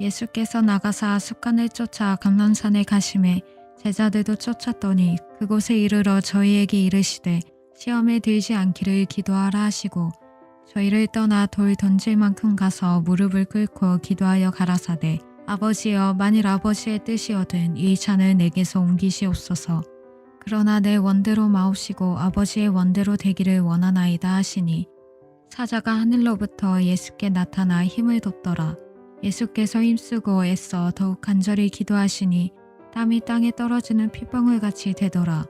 예수께서 나가사 습관을 쫓아 감람산에 가심에 제자들도 쫓았더니 그곳에 이르러 저희에게 이르시되 시험에 들지 않기를 기도하라 하시고 저희를 떠나 돌 던질 만큼 가서 무릎을 꿇고 기도하여 가라사대 아버지여 만일 아버지의 뜻이거든 이 잔을 내게서 옮기시옵소서. 그러나 내 원대로 마옵시고 아버지의 원대로 되기를 원하나이다 하시니 사자가 하늘로부터 예수께 나타나 힘을 돕더라. 예수께서 힘쓰고 애써 더욱 간절히 기도하시니 땀이 땅에 떨어지는 핏방울같이 되더라.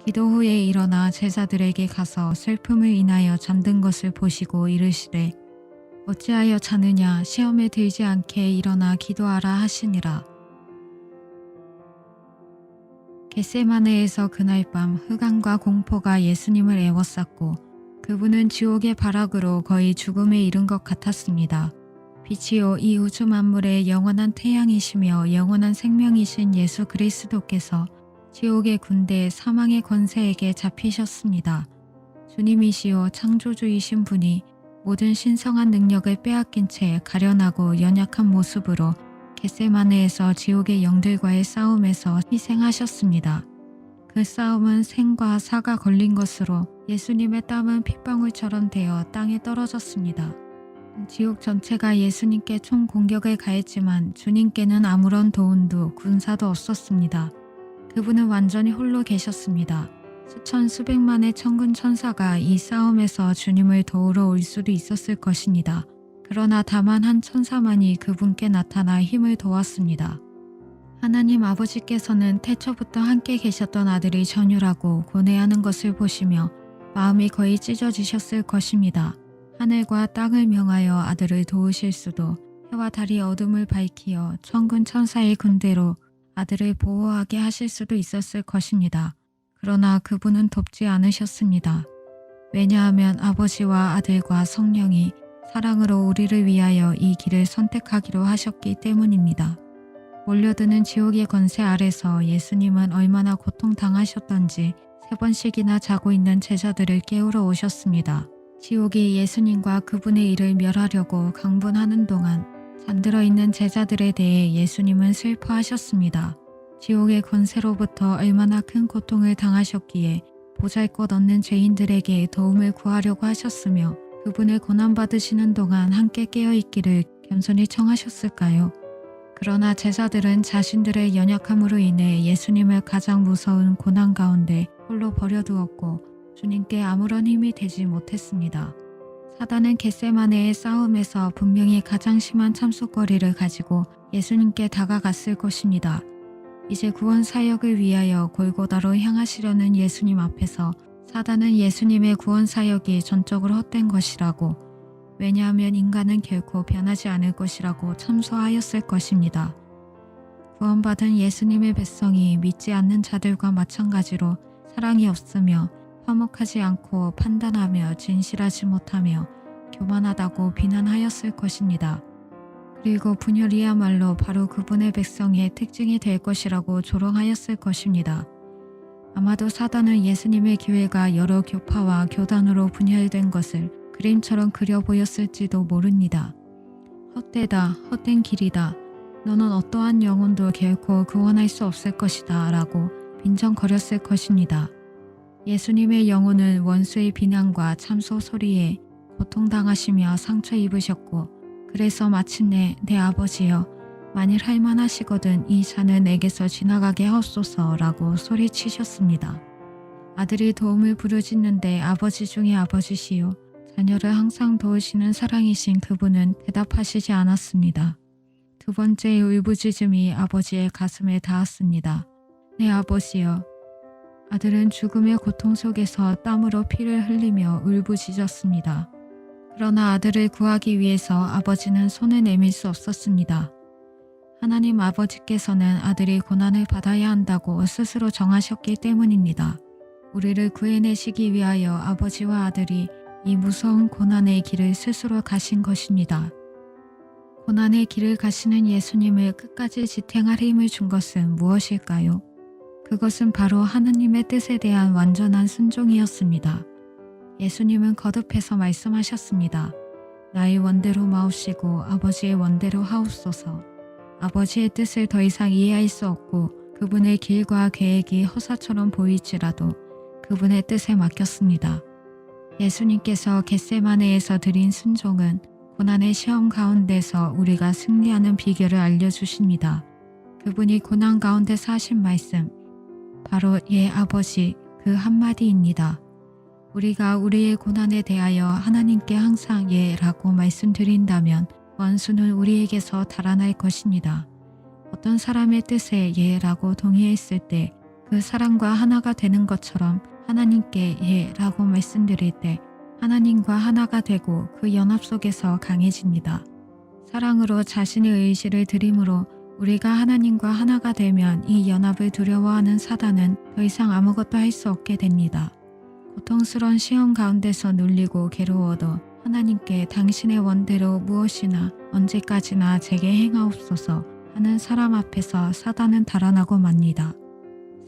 기도 후에 일어나 제자들에게 가서 슬픔을 인하여 잠든 것을 보시고 이르시되 어찌하여 자느냐 시험에 들지 않게 일어나 기도하라 하시니라. 겟세마네에서 그날 밤 흑암과 공포가 예수님을 애워쌌고 그분은 지옥의 발악으로 거의 죽음에 이른 것 같았습니다. 빛이요 이 우주 만물의 영원한 태양이시며 영원한 생명이신 예수 그리스도께서 지옥의 군대 사망의 권세에게 잡히셨습니다. 주님이시요 창조주이신 분이 모든 신성한 능력을 빼앗긴 채 가련하고 연약한 모습으로 겟세마네에서 지옥의 영들과의 싸움에서 희생하셨습니다. 그 싸움은 생과 사가 걸린 것으로 예수님의 땀은 핏방울처럼 되어 땅에 떨어졌습니다. 지옥 전체가 예수님께 총 공격을 가했지만 주님께는 아무런 도움도 군사도 없었습니다. 그분은 완전히 홀로 계셨습니다. 수천 수백만의 천군 천사가 이 싸움에서 주님을 도우러 올 수도 있었을 것입니다. 그러나 다만 한 천사만이 그분께 나타나 힘을 도왔습니다. 하나님 아버지께서는 태초부터 함께 계셨던 아들이 전율하고 고뇌하는 것을 보시며 마음이 거의 찢어지셨을 것입니다. 하늘과 땅을 명하여 아들을 도우실 수도 해와 달이 어둠을 밝히어 천군 천사의 군대로 아들을 보호하게 하실 수도 있었을 것입니다. 그러나 그분은 돕지 않으셨습니다. 왜냐하면 아버지와 아들과 성령이 사랑으로 우리를 위하여 이 길을 선택하기로 하셨기 때문입니다. 몰려드는 지옥의 권세 아래서 예수님은 얼마나 고통당하셨던지 3번씩이나 자고 있는 제자들을 깨우러 오셨습니다. 지옥이 예수님과 그분의 일을 멸하려고 강분하는 동안 잠들어 있는 제자들에 대해 예수님은 슬퍼하셨습니다. 지옥의 권세로부터 얼마나 큰 고통을 당하셨기에 보잘것없는 죄인들에게 도움을 구하려고 하셨으며 그분을 고난받으시는 동안 함께 깨어있기를 겸손히 청하셨을까요? 그러나 제자들은 자신들의 연약함으로 인해 예수님을 가장 무서운 고난 가운데 홀로 버려두었고 주님께 아무런 힘이 되지 못했습니다. 사단은 겟세마네의 싸움에서 분명히 가장 심한 참속거리를 가지고 예수님께 다가갔을 것입니다. 이제 구원 사역을 위하여 골고다로 향하시려는 예수님 앞에서 사단은 예수님의 구원 사역이 전적으로 헛된 것이라고, 왜냐하면 인간은 결코 변하지 않을 것이라고 참소하였을 것입니다. 구원받은 예수님의 백성이 믿지 않는 자들과 마찬가지로 사랑이 없으며 화목하지 않고 판단하며 진실하지 못하며 교만하다고 비난하였을 것입니다. 그리고 분열이야말로 바로 그분의 백성의 특징이 될 것이라고 조롱하였을 것입니다. 아마도 사단은 예수님의 교회가 여러 교파와 교단으로 분열된 것을 그림처럼 그려 보였을지도 모릅니다. 헛되다, 헛된 길이다, 너는 어떠한 영혼도 결코 구원할 수 없을 것이다 라고 빈정거렸을 것입니다. 예수님의 영혼은 원수의 비난과 참소 소리에 고통당하시며 상처 입으셨고, 그래서 마침내 내 아버지여 만일 할만하시거든 이 잔을 내게서 지나가게 하옵소서 라고 소리치셨습니다. 아들이 도움을 부르짖는데 아버지 중에 아버지시요 자녀를 항상 도우시는 사랑이신 그분은 대답하시지 않았습니다. 두 번째 울부짖음이 아버지의 가슴에 닿았습니다. 내 아버지여. 아들은 죽음의 고통 속에서 땀으로 피를 흘리며 울부짖었습니다. 그러나 아들을 구하기 위해서 아버지는 손을 내밀 수 없었습니다. 하나님 아버지께서는 아들이 고난을 받아야 한다고 스스로 정하셨기 때문입니다. 우리를 구해내시기 위하여 아버지와 아들이 이 무서운 고난의 길을 스스로 가신 것입니다. 고난의 길을 가시는 예수님을 끝까지 지탱할 힘을 준 것은 무엇일까요? 그것은 바로 하느님의 뜻에 대한 완전한 순종이었습니다. 예수님은 거듭해서 말씀하셨습니다. 나의 원대로 마옵시고 아버지의 원대로 하옵소서. 아버지의 뜻을 더 이상 이해할 수 없고 그분의 길과 계획이 허사처럼 보일지라도 그분의 뜻에 맡겼습니다. 예수님께서 겟세마네에서 드린 순종은 고난의 시험 가운데서 우리가 승리하는 비결을 알려주십니다. 그분이 고난 가운데서 하신 말씀, 바로 예 아버지 그 한마디입니다. 우리가 우리의 고난에 대하여 하나님께 항상 예라고 말씀드린다면 원수는 우리에게서 달아날 것입니다. 어떤 사람의 뜻에 예라고 동의했을 때 그 사람과 하나가 되는 것처럼 하나님께 예라고 말씀드릴 때 하나님과 하나가 되고 그 연합 속에서 강해집니다. 사랑으로 자신의 의지를 드림으로 우리가 하나님과 하나가 되면 이 연합을 두려워하는 사단은 더 이상 아무것도 할 수 없게 됩니다. 고통스러운 시험 가운데서 눌리고 괴로워도 하나님께 당신의 원대로 무엇이나 언제까지나 제게 행하옵소서 하는 사람 앞에서 사단은 달아나고 맙니다.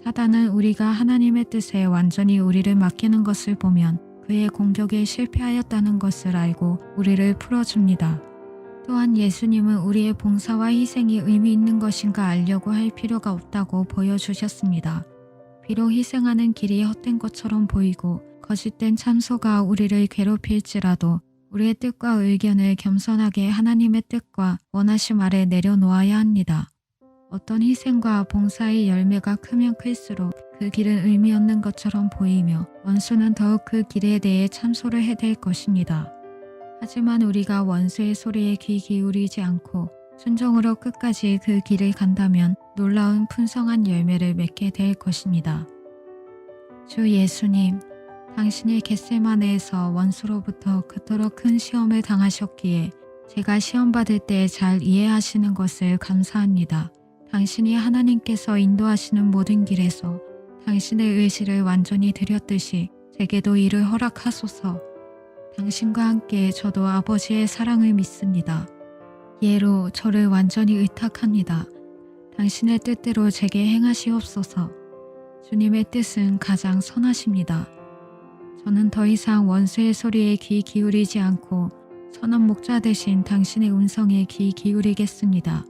사단은 우리가 하나님의 뜻에 완전히 우리를 맡기는 것을 보면 그의 공격에 실패하였다는 것을 알고 우리를 풀어줍니다. 또한 예수님은 우리의 봉사와 희생이 의미 있는 것인가 알려고 할 필요가 없다고 보여주셨습니다. 비록 희생하는 길이 헛된 것처럼 보이고 거짓된 참소가 우리를 괴롭힐지라도 우리의 뜻과 의견을 겸손하게 하나님의 뜻과 원하심 아래 내려놓아야 합니다. 어떤 희생과 봉사의 열매가 크면 클수록 그 길은 의미 없는 것처럼 보이며 원수는 더욱 그 길에 대해 참소를 해댈 것입니다. 하지만 우리가 원수의 소리에 귀 기울이지 않고 순종으로 끝까지 그 길을 간다면 놀라운 풍성한 열매를 맺게 될 것입니다. 주 예수님, 당신이 겟세마네에서 원수로부터 그토록 큰 시험을 당하셨기에 제가 시험받을 때 잘 이해하시는 것을 감사합니다. 당신이 하나님께서 인도하시는 모든 길에서 당신의 의지를 완전히 드렸듯이 제게도 이를 허락하소서. 당신과 함께 저도 아버지의 사랑을 믿습니다. 예로 저를 완전히 의탁합니다. 당신의 뜻대로 제게 행하시옵소서. 주님의 뜻은 가장 선하십니다. 저는 더 이상 원수의 소리에 귀 기울이지 않고 선한 목자 대신 당신의 음성에 귀 기울이겠습니다.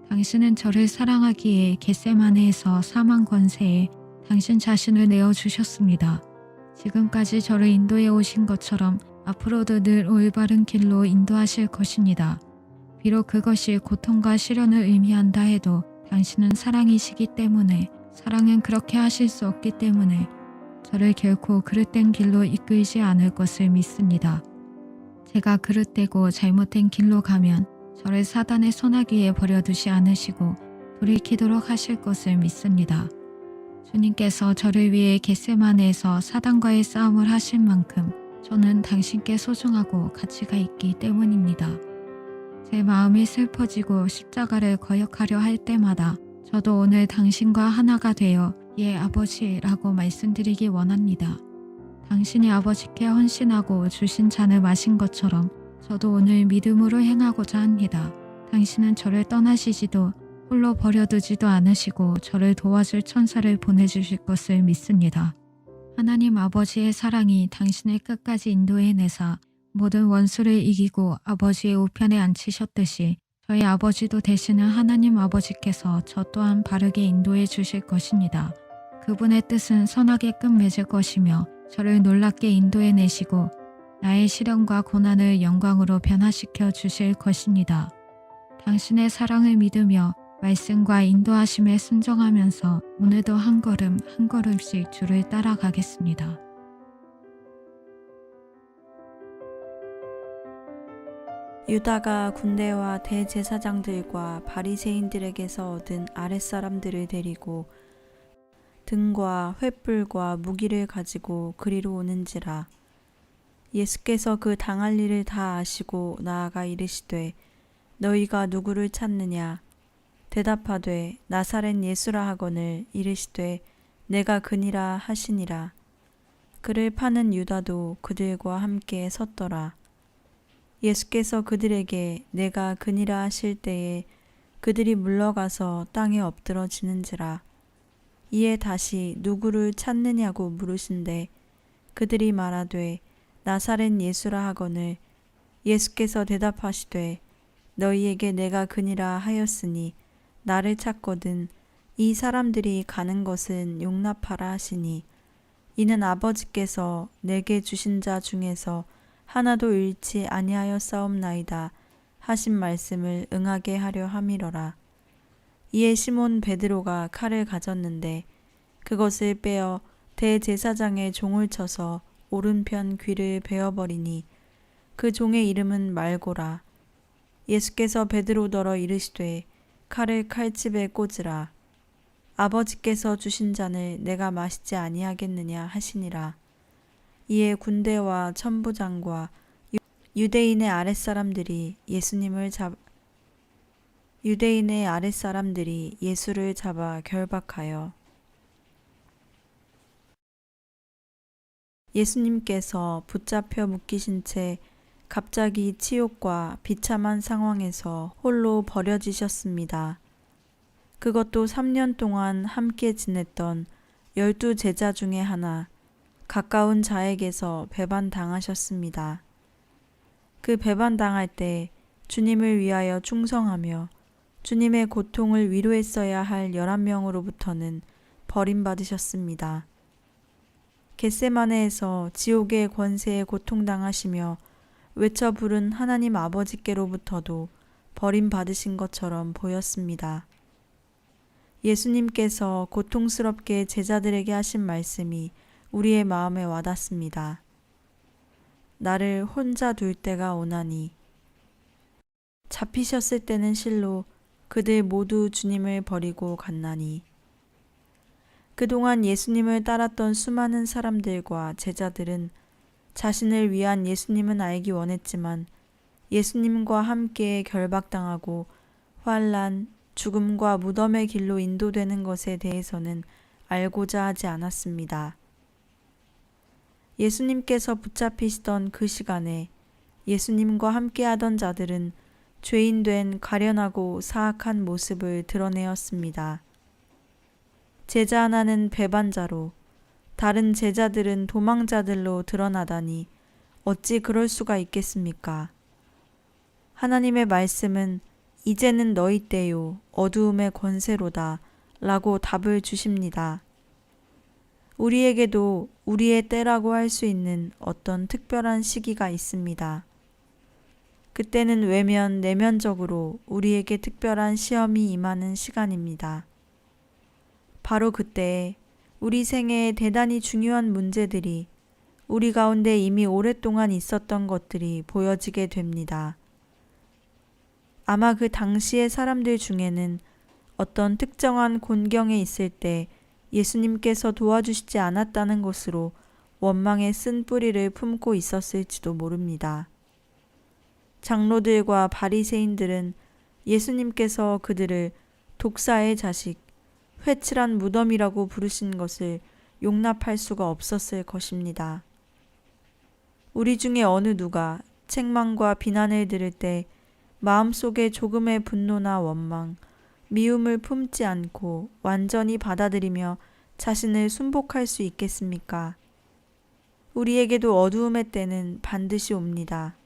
당신은 저를 사랑하기에 겟세마네에서 사망 권세에 당신 자신을 내어주셨습니다. 지금까지 저를 인도해 오신 것처럼 앞으로도 늘 올바른 길로 인도하실 것입니다. 비록 그것이 고통과 시련을 의미한다 해도 당신은 사랑이시기 때문에 사랑은 그렇게 하실 수 없기 때문에 저를 결코 그릇된 길로 이끌지 않을 것을 믿습니다. 제가 그릇되고 잘못된 길로 가면 저를 사단의 소나기에 버려두지 않으시고 돌이키도록 하실 것을 믿습니다. 주님께서 저를 위해 겟세마네에서 사단과의 싸움을 하신 만큼 저는 당신께 소중하고 가치가 있기 때문입니다. 제 마음이 슬퍼지고 십자가를 거역하려 할 때마다 저도 오늘 당신과 하나가 되어 예 아버지라고 말씀드리기 원합니다. 당신이 아버지께 헌신하고 주신 잔을 마신 것처럼 저도 오늘 믿음으로 행하고자 합니다. 당신은 저를 떠나시지도 홀로 버려두지도 않으시고 저를 도와줄 천사를 보내주실 것을 믿습니다. 하나님 아버지의 사랑이 당신을 끝까지 인도해내사 모든 원수를 이기고 아버지의 우편에 앉히셨듯이 저희 아버지도 되시는 하나님 아버지께서 저 또한 바르게 인도해 주실 것입니다. 그분의 뜻은 선하게 끝맺을 것이며 저를 놀랍게 인도해 내시고 나의 시련과 고난을 영광으로 변화시켜 주실 것입니다. 당신의 사랑을 믿으며 말씀과 인도하심에 순종하면서 오늘도 한 걸음 한 걸음씩 주를 따라가겠습니다. 유다가 군대와 대제사장들과 바리새인들에게서 얻은 아랫사람들을 데리고 등과 횃불과 무기를 가지고 그리로 오는지라. 예수께서 그 당할 일을 다 아시고 나아가 이르시되 너희가 누구를 찾느냐. 대답하되 나사렛 예수라 하거늘 이르시되 내가 그니라 하시니라. 그를 파는 유다도 그들과 함께 섰더라. 예수께서 그들에게 내가 그니라 하실 때에 그들이 물러가서 땅에 엎드러지는지라. 이에 다시 누구를 찾느냐고 물으신대 그들이 말하되 나사렛 예수라 하거늘 예수께서 대답하시되 너희에게 내가 그니라 하였으니 나를 찾거든 이 사람들이 가는 것은 용납하라 하시니 이는 아버지께서 내게 주신 자 중에서 하나도 잃지 아니하였사옵나이다 하신 말씀을 응하게 하려 함이러라. 이에 시몬 베드로가 칼을 가졌는데 그것을 빼어 대제사장의 종을 쳐서 오른편 귀를 베어버리니 그 종의 이름은 말고라. 예수께서 베드로더러 이르시되 칼을 칼집에 꽂으라. 아버지께서 주신 잔을 내가 마시지 아니하겠느냐 하시니라. 이에 군대와 천부장과 유대인의 아랫사람들이 예수를 잡아 결박하여 예수님께서 붙잡혀 묶이신 채 갑자기 치욕과 비참한 상황에서 홀로 버려지셨습니다. 그것도 3년 동안 함께 지냈던 12 제자 중에 하나, 가까운 자에게서 배반당하셨습니다. 그 배반당할 때 주님을 위하여 충성하며 주님의 고통을 위로했어야 할 11명으로부터는 버림받으셨습니다. 겟세마네에서 지옥의 권세에 고통당하시며 외쳐 부른 하나님 아버지께로부터도 버림받으신 것처럼 보였습니다. 예수님께서 고통스럽게 제자들에게 하신 말씀이 우리의 마음에 와닿습니다. 나를 혼자 둘 때가 오나니 잡히셨을 때는 실로 그들 모두 주님을 버리고 갔나니 그동안 예수님을 따랐던 수많은 사람들과 제자들은 자신을 위한 예수님은 알기 원했지만 예수님과 함께 결박당하고 환난, 죽음과 무덤의 길로 인도되는 것에 대해서는 알고자 하지 않았습니다. 예수님께서 붙잡히시던 그 시간에 예수님과 함께하던 자들은 죄인된 가련하고 사악한 모습을 드러내었습니다. 제자 하나는 배반자로, 다른 제자들은 도망자들로 드러나다니 어찌 그럴 수가 있겠습니까? 하나님의 말씀은 이제는 너희 때요 어두움의 권세로다 라고 답을 주십니다. 우리에게도 우리의 때라고 할 수 있는 어떤 특별한 시기가 있습니다. 그때는 외면, 내면적으로 우리에게 특별한 시험이 임하는 시간입니다. 바로 그때 우리 생애에 대단히 중요한 문제들이 우리 가운데 이미 오랫동안 있었던 것들이 보여지게 됩니다. 아마 그 당시의 사람들 중에는 어떤 특정한 곤경에 있을 때 예수님께서 도와주시지 않았다는 것으로 원망의 쓴 뿌리를 품고 있었을지도 모릅니다. 장로들과 바리새인들은 예수님께서 그들을 독사의 자식, 회칠한 무덤이라고 부르신 것을 용납할 수가 없었을 것입니다. 우리 중에 어느 누가 책망과 비난을 들을 때 마음속에 조금의 분노나 원망, 미움을 품지 않고 완전히 받아들이며 자신을 순복할 수 있겠습니까? 우리에게도 어두움의 때는 반드시 옵니다.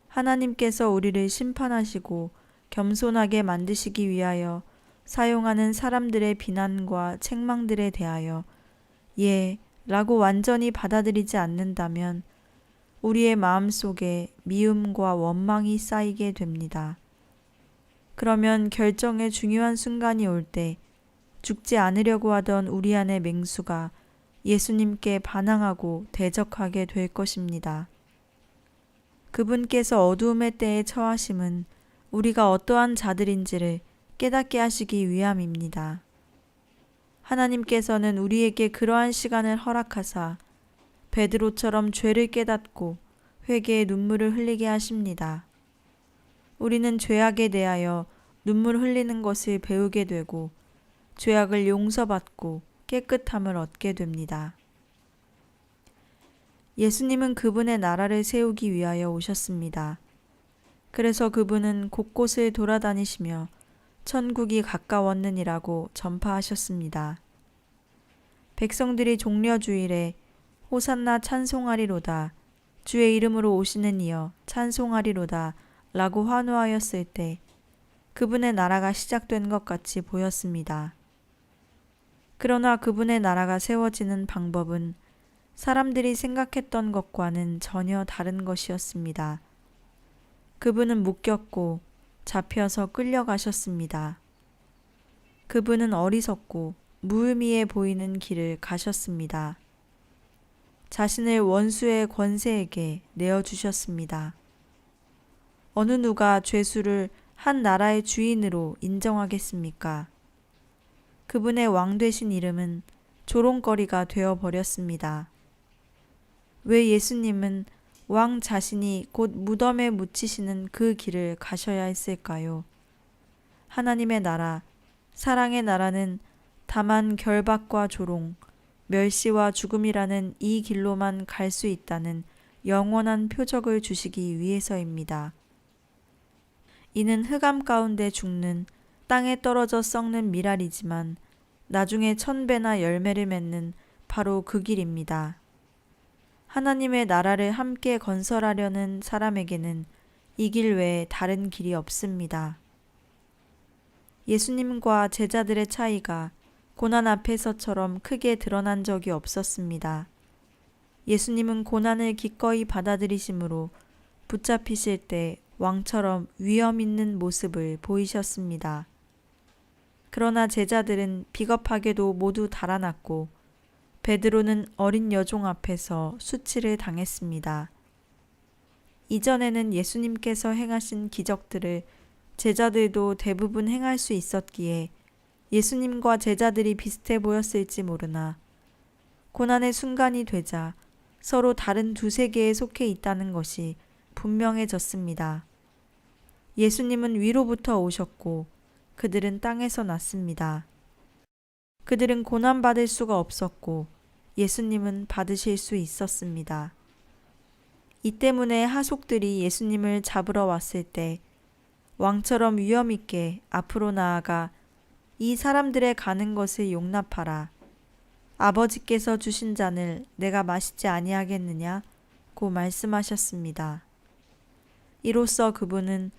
하나님께서 우리를 심판하시고 겸손하게 만드시기 위하여 사용하는 사람들의 비난과 책망들에 대하여 예, 라고 완전히 받아들이지 않는다면 우리의 마음속에 미움과 원망이 쌓이게 됩니다. 그러면 결정의 중요한 순간이 올 때 죽지 않으려고 하던 우리 안의 맹수가 예수님께 반항하고 대적하게 될 것입니다. 그분께서 어두움의 때에 처하심은 우리가 어떠한 자들인지를 깨닫게 하시기 위함입니다. 하나님께서는 우리에게 그러한 시간을 허락하사 베드로처럼 죄를 깨닫고 회개의 눈물을 흘리게 하십니다. 우리는 죄악에 대하여 눈물 흘리는 것을 배우게 되고 죄악을 용서받고 깨끗함을 얻게 됩니다. 예수님은 그분의 나라를 세우기 위하여 오셨습니다. 그래서 그분은 곳곳을 돌아다니시며 천국이 가까웠느니라고 전파하셨습니다. 백성들이 종려주일에 호산나 찬송하리로다, 주의 이름으로 오시는 이여 찬송하리로다 라고 환호하였을 때 그분의 나라가 시작된 것 같이 보였습니다. 그러나 그분의 나라가 세워지는 방법은 사람들이 생각했던 것과는 전혀 다른 것이었습니다. 그분은 묶였고 잡혀서 끌려가셨습니다. 그분은 어리석고 무의미해 보이는 길을 가셨습니다. 자신을 원수의 권세에게 내어주셨습니다. 어느 누가 죄수를 한 나라의 주인으로 인정하겠습니까? 그분의 왕 되신 이름은 조롱거리가 되어버렸습니다. 왜 예수님은 왕 자신이 곧 무덤에 묻히시는 그 길을 가셔야 했을까요? 하나님의 나라, 사랑의 나라는 다만 결박과 조롱, 멸시와 죽음이라는 이 길로만 갈 수 있다는 영원한 표적을 주시기 위해서입니다. 이는 흑암 가운데 죽는 땅에 떨어져 썩는 미랄이지만 나중에 1000배나 열매를 맺는 바로 그 길입니다. 하나님의 나라를 함께 건설하려는 사람에게는 이 길 외에 다른 길이 없습니다. 예수님과 제자들의 차이가 고난 앞에서처럼 크게 드러난 적이 없었습니다. 예수님은 고난을 기꺼이 받아들이심으로 붙잡히실 때 왕처럼 위엄 있는 모습을 보이셨습니다. 그러나 제자들은 비겁하게도 모두 달아났고 베드로는 어린 여종 앞에서 수치를 당했습니다. 이전에는 예수님께서 행하신 기적들을 제자들도 대부분 행할 수 있었기에 예수님과 제자들이 비슷해 보였을지 모르나 고난의 순간이 되자 서로 다른 두세 개에 속해 있다는 것이 분명해졌습니다. 예수님은 위로부터 오셨고 그들은 땅에서 났습니다. 그들은 고난받을 수가 없었고 예수님은 받으실 수 있었습니다. 이 때문에 하속들이 예수님을 잡으러 왔을 때 왕처럼 위엄 있게 앞으로 나아가 이 사람들의 가는 것을 용납하라. 아버지께서 주신 잔을 내가 마시지 아니하겠느냐고 말씀하셨습니다. 이로써 그분은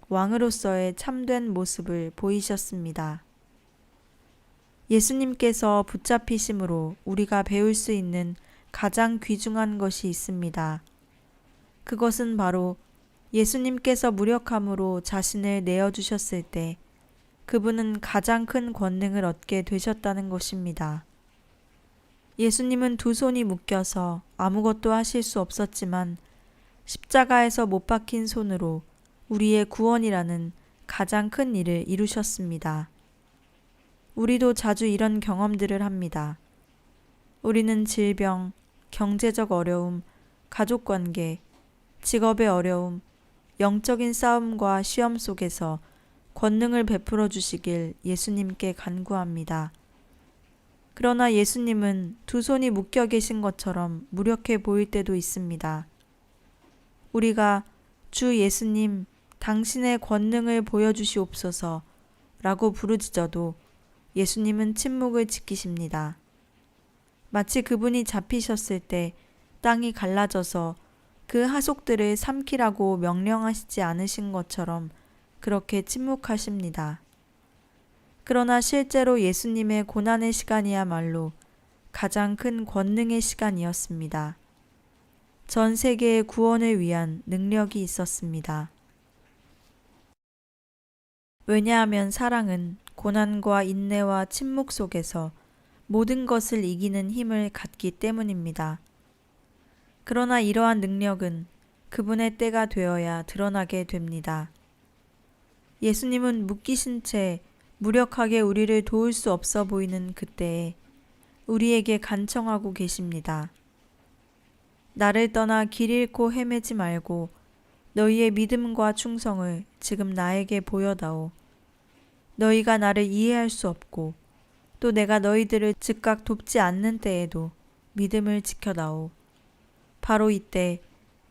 왕으로서의 참된 모습을 보이셨습니다. 예수님께서 붙잡히심으로 우리가 배울 수 있는 가장 귀중한 것이 있습니다. 그것은 바로 예수님께서 무력함으로 자신을 내어주셨을 때 그분은 가장 큰 권능을 얻게 되셨다는 것입니다. 예수님은 두 손이 묶여서 아무것도 하실 수 없었지만 십자가에서 못 박힌 손으로 우리의 구원이라는 가장 큰 일을 이루셨습니다. 우리도 자주 이런 경험들을 합니다. 우리는 질병, 경제적 어려움, 가족관계, 직업의 어려움, 영적인 싸움과 시험 속에서 권능을 베풀어 주시길 예수님께 간구합니다. 그러나 예수님은 두 손이 묶여 계신 것처럼 무력해 보일 때도 있습니다. 우리가 주 예수님, 당신의 권능을 보여주시옵소서 라고 부르짖어도 예수님은 침묵을 지키십니다. 마치 그분이 잡히셨을 때 땅이 갈라져서 그 하속들을 삼키라고 명령하시지 않으신 것처럼 그렇게 침묵하십니다. 그러나 실제로 예수님의 고난의 시간이야말로 가장 큰 권능의 시간이었습니다. 전 세계의 구원을 위한 능력이 있었습니다. 왜냐하면 사랑은 고난과 인내와 침묵 속에서 모든 것을 이기는 힘을 갖기 때문입니다. 그러나 이러한 능력은 그분의 때가 되어야 드러나게 됩니다. 예수님은 묶이신 채 무력하게 우리를 도울 수 없어 보이는 그때에 우리에게 간청하고 계십니다. 나를 떠나 길 잃고 헤매지 말고 너희의 믿음과 충성을 지금 나에게 보여다오. 너희가 나를 이해할 수 없고 또 내가 너희들을 즉각 돕지 않는 때에도 믿음을 지켜다오. 바로 이때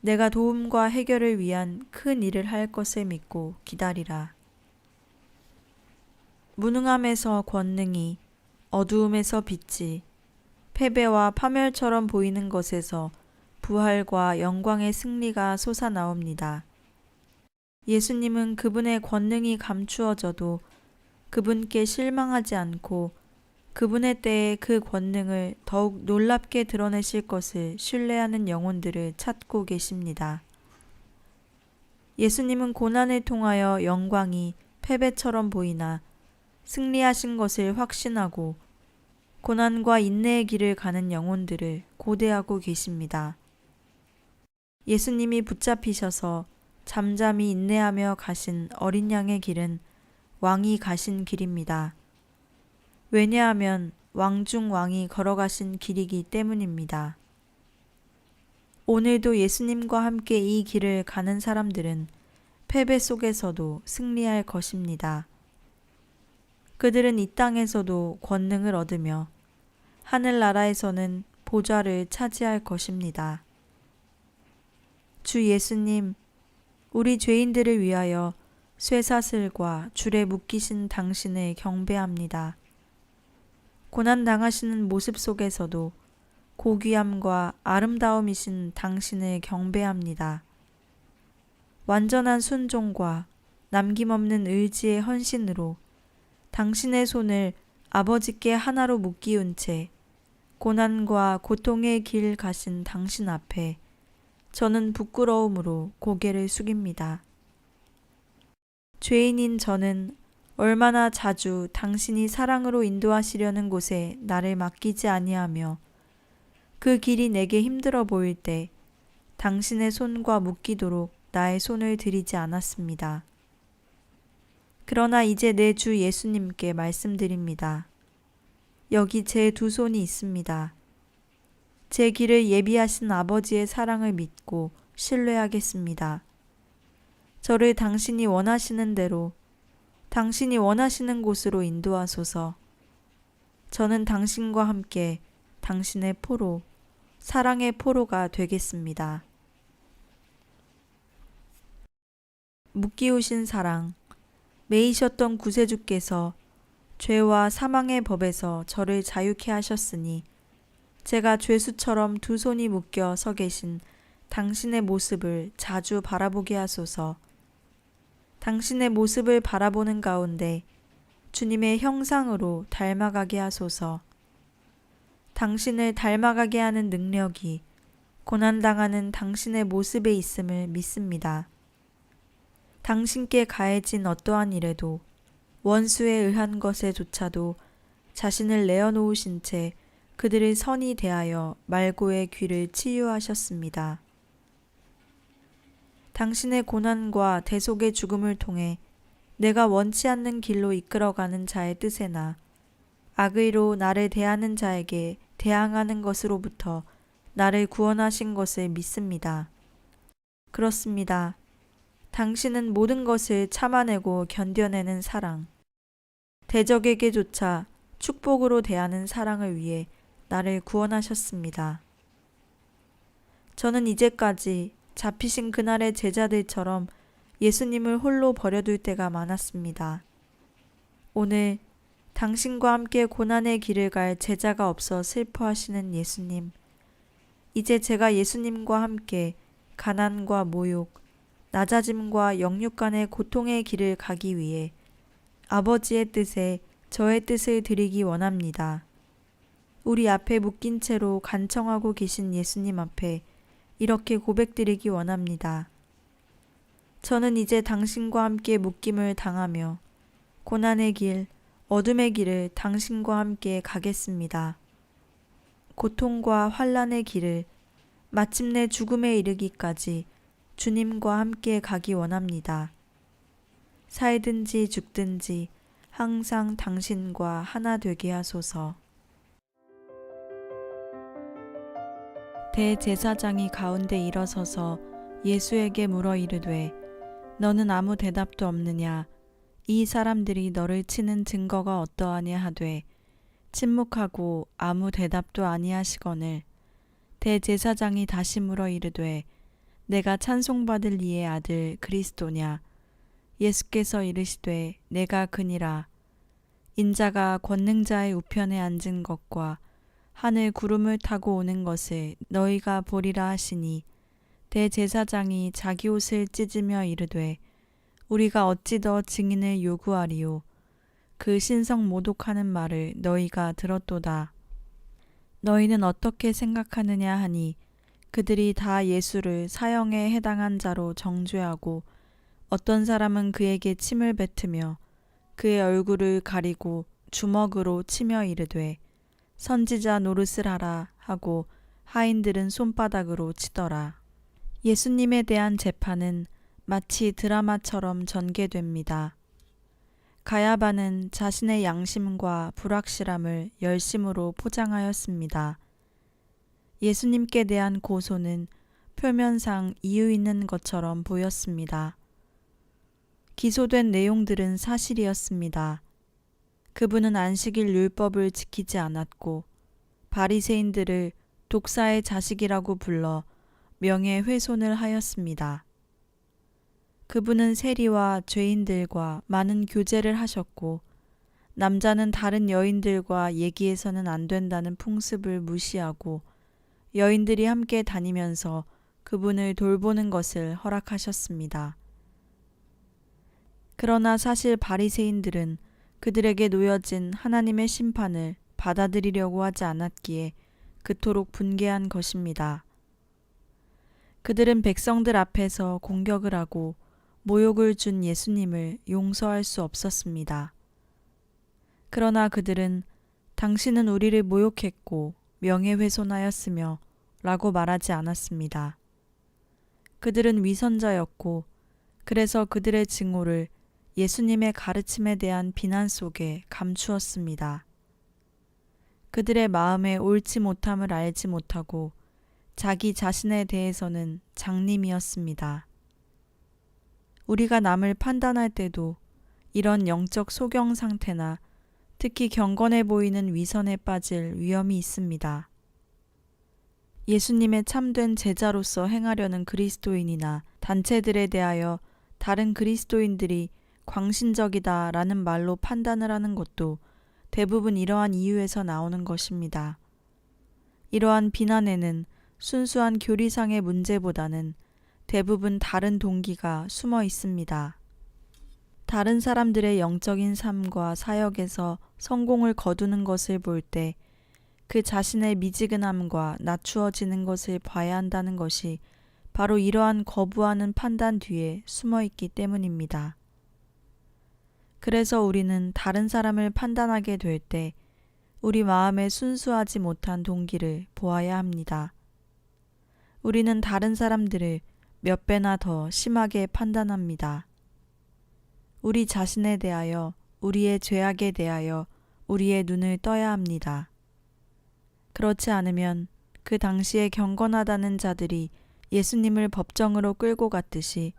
내가 도움과 해결을 위한 큰 일을 할 것을 믿고 기다리라. 무능함에서 권능이, 어두움에서 빛이, 패배와 파멸처럼 보이는 것에서 부활과 영광의 승리가 솟아나옵니다. 예수님은 그분의 권능이 감추어져도 그분께 실망하지 않고 그분의 때에 그 권능을 더욱 놀랍게 드러내실 것을 신뢰하는 영혼들을 찾고 계십니다. 예수님은 고난을 통하여 영광이 패배처럼 보이나 승리하신 것을 확신하고 고난과 인내의 길을 가는 영혼들을 고대하고 계십니다. 예수님이 붙잡히셔서 잠잠히 인내하며 가신 어린 양의 길은 왕이 가신 길입니다. 왜냐하면 왕 중 왕이 걸어가신 길이기 때문입니다. 오늘도 예수님과 함께 이 길을 가는 사람들은 패배 속에서도 승리할 것입니다. 그들은 이 땅에서도 권능을 얻으며 하늘나라에서는 보좌를 차지할 것입니다. 주 예수님, 우리 죄인들을 위하여 쇠사슬과 줄에 묶이신 당신을 경배합니다. 고난당하시는 모습 속에서도 고귀함과 아름다움이신 당신을 경배합니다. 완전한 순종과 남김없는 의지의 헌신으로 당신의 손을 아버지께 하나로 묶이운 채 고난과 고통의 길 가신 당신 앞에 저는 부끄러움으로 고개를 숙입니다. 죄인인 저는 얼마나 자주 당신이 사랑으로 인도하시려는 곳에 나를 맡기지 아니하며 그 길이 내게 힘들어 보일 때 당신의 손과 묶이도록 나의 손을 들이지 않았습니다. 그러나 이제 내 주 예수님께 말씀드립니다. 여기 제 두 손이 있습니다. 제 길을 예비하신 아버지의 사랑을 믿고 신뢰하겠습니다. 저를 당신이 원하시는 대로, 당신이 원하시는 곳으로 인도하소서. 저는 당신과 함께 당신의 포로, 사랑의 포로가 되겠습니다. 묶이우신 사랑, 매이셨던 구세주께서 죄와 사망의 법에서 저를 자유케 하셨으니 제가 죄수처럼 두 손이 묶여 서 계신 당신의 모습을 자주 바라보게 하소서. 당신의 모습을 바라보는 가운데 주님의 형상으로 닮아가게 하소서. 당신을 닮아가게 하는 능력이 고난당하는 당신의 모습에 있음을 믿습니다. 당신께 가해진 어떠한 일에도 원수에 의한 것에조차도 자신을 내어놓으신 채 그들을 선히 대하여 말고의 귀를 치유하셨습니다. 당신의 고난과 대속의 죽음을 통해 내가 원치 않는 길로 이끌어가는 자의 뜻에나 악의로 나를 대하는 자에게 대항하는 것으로부터 나를 구원하신 것을 믿습니다. 그렇습니다. 당신은 모든 것을 참아내고 견뎌내는 사랑, 대적에게조차 축복으로 대하는 사랑을 위해 나를 구원하셨습니다. 저는 이제까지 잡히신 그날의 제자들처럼 예수님을 홀로 버려둘 때가 많았습니다. 오늘 당신과 함께 고난의 길을 갈 제자가 없어 슬퍼하시는 예수님, 이제 제가 예수님과 함께 가난과 모욕, 낮아짐과 영육간의 고통의 길을 가기 위해 아버지의 뜻에 저의 뜻을 드리기 원합니다. 우리 앞에 묶인 채로 간청하고 계신 예수님 앞에 이렇게 고백드리기 원합니다. 저는 이제 당신과 함께 묶임을 당하며 고난의 길, 어둠의 길을 당신과 함께 가겠습니다. 고통과 환난의 길을 마침내 죽음에 이르기까지 주님과 함께 가기 원합니다. 살든지 죽든지 항상 당신과 하나 되게 하소서. 대제사장이 가운데 일어서서 예수에게 물어 이르되 너는 아무 대답도 없느냐? 이 사람들이 너를 치는 증거가 어떠하냐 하되 침묵하고 아무 대답도 아니하시거늘 대제사장이 다시 물어 이르되 내가 찬송받을 이의 아들 그리스도냐? 예수께서 이르시되 내가 그니라. 인자가 권능자의 우편에 앉은 것과 하늘 구름을 타고 오는 것을 너희가 보리라 하시니 대제사장이 자기 옷을 찢으며 이르되 우리가 어찌 더 증인을 요구하리요. 그 신성 모독하는 말을 너희가 들었도다. 너희는 어떻게 생각하느냐 하니 그들이 다 예수를 사형에 해당한 자로 정죄하고 어떤 사람은 그에게 침을 뱉으며 그의 얼굴을 가리고 주먹으로 치며 이르되 선지자 노릇을 하라 하고 하인들은 손바닥으로 치더라. 예수님에 대한 재판은 마치 드라마처럼 전개됩니다. 가야바는 자신의 양심과 불확실함을 열심으로 포장하였습니다. 예수님께 대한 고소는 표면상 이유 있는 것처럼 보였습니다. 기소된 내용들은 사실이었습니다. 그분은 안식일 율법을 지키지 않았고 바리새인들을 독사의 자식이라고 불러 명예훼손을 하였습니다. 그분은 세리와 죄인들과 많은 교제를 하셨고 남자는 다른 여인들과 얘기해서는 안 된다는 풍습을 무시하고 여인들이 함께 다니면서 그분을 돌보는 것을 허락하셨습니다. 그러나 사실 바리새인들은 그들에게 놓여진 하나님의 심판을 받아들이려고 하지 않았기에 그토록 분개한 것입니다. 그들은 백성들 앞에서 공격을 하고 모욕을 준 예수님을 용서할 수 없었습니다. 그러나 그들은 당신은 우리를 모욕했고 명예훼손하였으며 라고 말하지 않았습니다. 그들은 위선자였고 그래서 그들의 증오를 예수님의 가르침에 대한 비난 속에 감추었습니다. 그들의 마음의 옳지 못함을 알지 못하고 자기 자신에 대해서는 장님이었습니다. 우리가 남을 판단할 때도 이런 영적 소경 상태나 특히 경건해 보이는 위선에 빠질 위험이 있습니다. 예수님의 참된 제자로서 행하려는 그리스도인이나 단체들에 대하여 다른 그리스도인들이 광신적이다라는 말로 판단을 하는 것도 대부분 이러한 이유에서 나오는 것입니다. 이러한 비난에는 순수한 교리상의 문제보다는 대부분 다른 동기가 숨어 있습니다. 다른 사람들의 영적인 삶과 사역에서 성공을 거두는 것을 볼 때 그 자신의 미지근함과 낮추어지는 것을 봐야 한다는 것이 바로 이러한 거부하는 판단 뒤에 숨어 있기 때문입니다. 그래서 우리는 다른 사람을 판단하게 될 때 우리 마음에 순수하지 못한 동기를 보아야 합니다. 우리는 다른 사람들을 몇 배나 더 심하게 판단합니다. 우리 자신에 대하여, 우리의 죄악에 대하여 우리의 눈을 떠야 합니다. 그렇지 않으면 그 당시에 경건하다는 자들이 예수님을 법정으로 끌고 갔듯이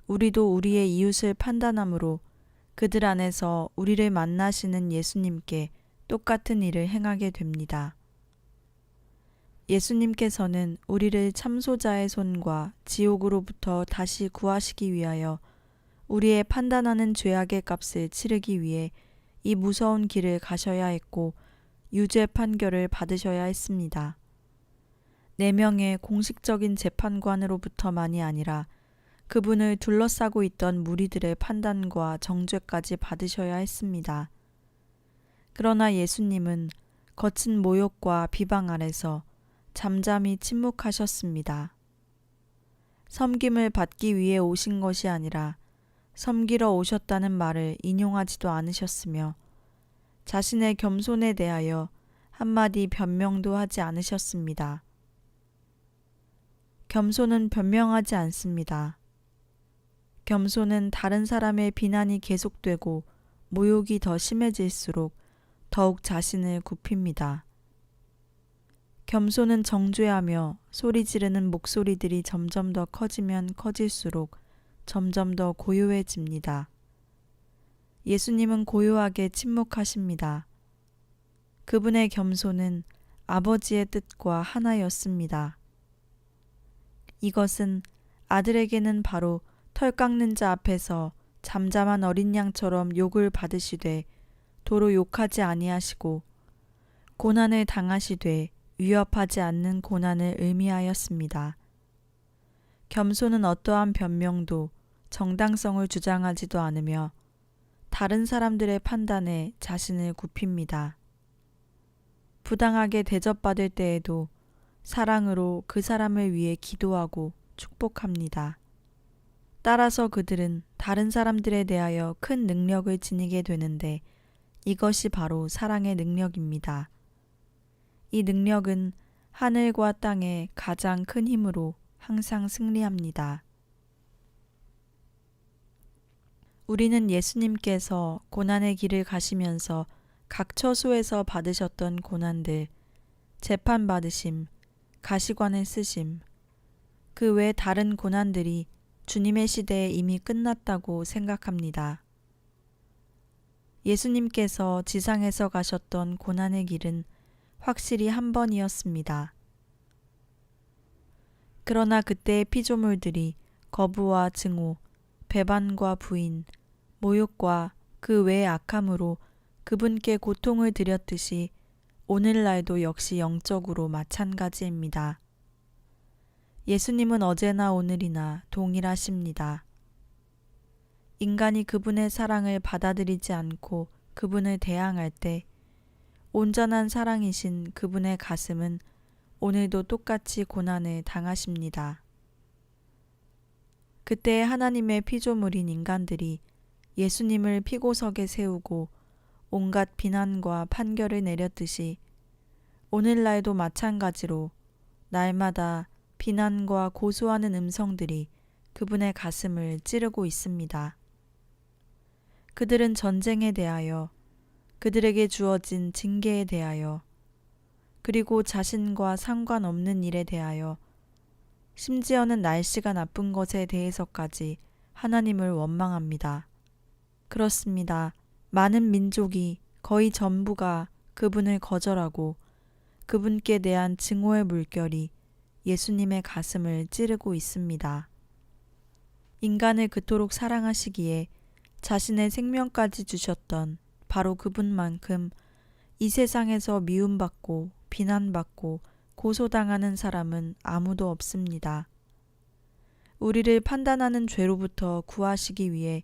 우리도 우리의 이웃을 판단함으로 그들 안에서 우리를 만나시는 예수님께 똑같은 일을 행하게 됩니다. 예수님께서는 우리를 참소자의 손과 지옥으로부터 다시 구하시기 위하여 우리의 판단하는 죄악의 값을 치르기 위해 이 무서운 길을 가셔야 했고 유죄 판결을 받으셔야 했습니다. 4명의 공식적인 재판관으로부터만이 아니라 그분을 둘러싸고 있던 무리들의 판단과 정죄까지 받으셔야 했습니다. 그러나 예수님은 거친 모욕과 비방 아래서 잠잠히 침묵하셨습니다. 섬김을 받기 위해 오신 것이 아니라 섬기러 오셨다는 말을 인용하지도 않으셨으며 자신의 겸손에 대하여 한마디 변명도 하지 않으셨습니다. 겸손은 변명하지 않습니다. 겸손은 다른 사람의 비난이 계속되고 모욕이 더 심해질수록 더욱 자신을 굽힙니다. 겸손은 정죄하며 소리 지르는 목소리들이 점점 더 커지면 커질수록 점점 더 고요해집니다. 예수님은 고요하게 침묵하십니다. 그분의 겸손은 아버지의 뜻과 하나였습니다. 이것은 아들에게는 바로 털 깎는 자 앞에서 잠잠한 어린 양처럼 욕을 받으시되 도로 욕하지 아니하시고 고난을 당하시되 위협하지 않는 고난을 의미하였습니다. 겸손은 어떠한 변명도 정당성을 주장하지도 않으며 다른 사람들의 판단에 자신을 굽힙니다. 부당하게 대접받을 때에도 사랑으로 그 사람을 위해 기도하고 축복합니다. 따라서 그들은 다른 사람들에 대하여 큰 능력을 지니게 되는데 이것이 바로 사랑의 능력입니다. 이 능력은 하늘과 땅의 가장 큰 힘으로 항상 승리합니다. 우리는 예수님께서 고난의 길을 가시면서 각 처소에서 받으셨던 고난들, 재판받으심, 가시관을 쓰심, 그 외 다른 고난들이 주님의 시대에 이미 끝났다고 생각합니다. 예수님께서 지상에서 가셨던 고난의 길은 확실히 한 번이었습니다. 그러나 그때의 피조물들이 거부와 증오, 배반과 부인, 모욕과 그 외의 악함으로 그분께 고통을 드렸듯이 오늘날도 역시 영적으로 마찬가지입니다. 예수님은 어제나 오늘이나 동일하십니다. 인간이 그분의 사랑을 받아들이지 않고 그분을 대항할 때 온전한 사랑이신 그분의 가슴은 오늘도 똑같이 고난을 당하십니다. 그때 하나님의 피조물인 인간들이 예수님을 피고석에 세우고 온갖 비난과 판결을 내렸듯이 오늘날도 마찬가지로 날마다 비난과 고소하는 음성들이 그분의 가슴을 찌르고 있습니다. 그들은 전쟁에 대하여, 그들에게 주어진 징계에 대하여, 그리고 자신과 상관없는 일에 대하여, 심지어는 날씨가 나쁜 것에 대해서까지 하나님을 원망합니다. 그렇습니다. 많은 민족이 거의 전부가 그분을 거절하고 그분께 대한 증오의 물결이 예수님의 가슴을 찌르고 있습니다. 인간을 그토록 사랑하시기에 자신의 생명까지 주셨던 바로 그분만큼 이 세상에서 미움받고 비난받고 고소당하는 사람은 아무도 없습니다. 우리를 판단하는 죄로부터 구하시기 위해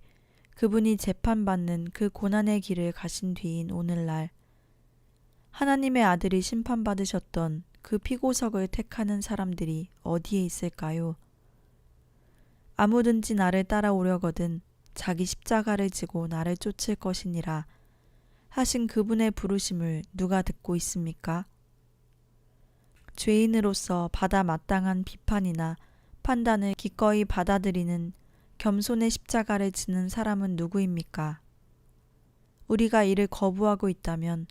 그분이 재판받는 그 고난의 길을 가신 뒤인 오늘날 하나님의 아들이 심판받으셨던 그 피고석을 택하는 사람들이 어디에 있을까요? 아무든지 나를 따라오려거든 자기 십자가를 지고 나를 쫓을 것이니라 하신 그분의 부르심을 누가 듣고 있습니까? 죄인으로서 받아 마땅한 비판이나 판단을 기꺼이 받아들이는 겸손의 십자가를 지는 사람은 누구입니까? 우리가 이를 거부하고 있다면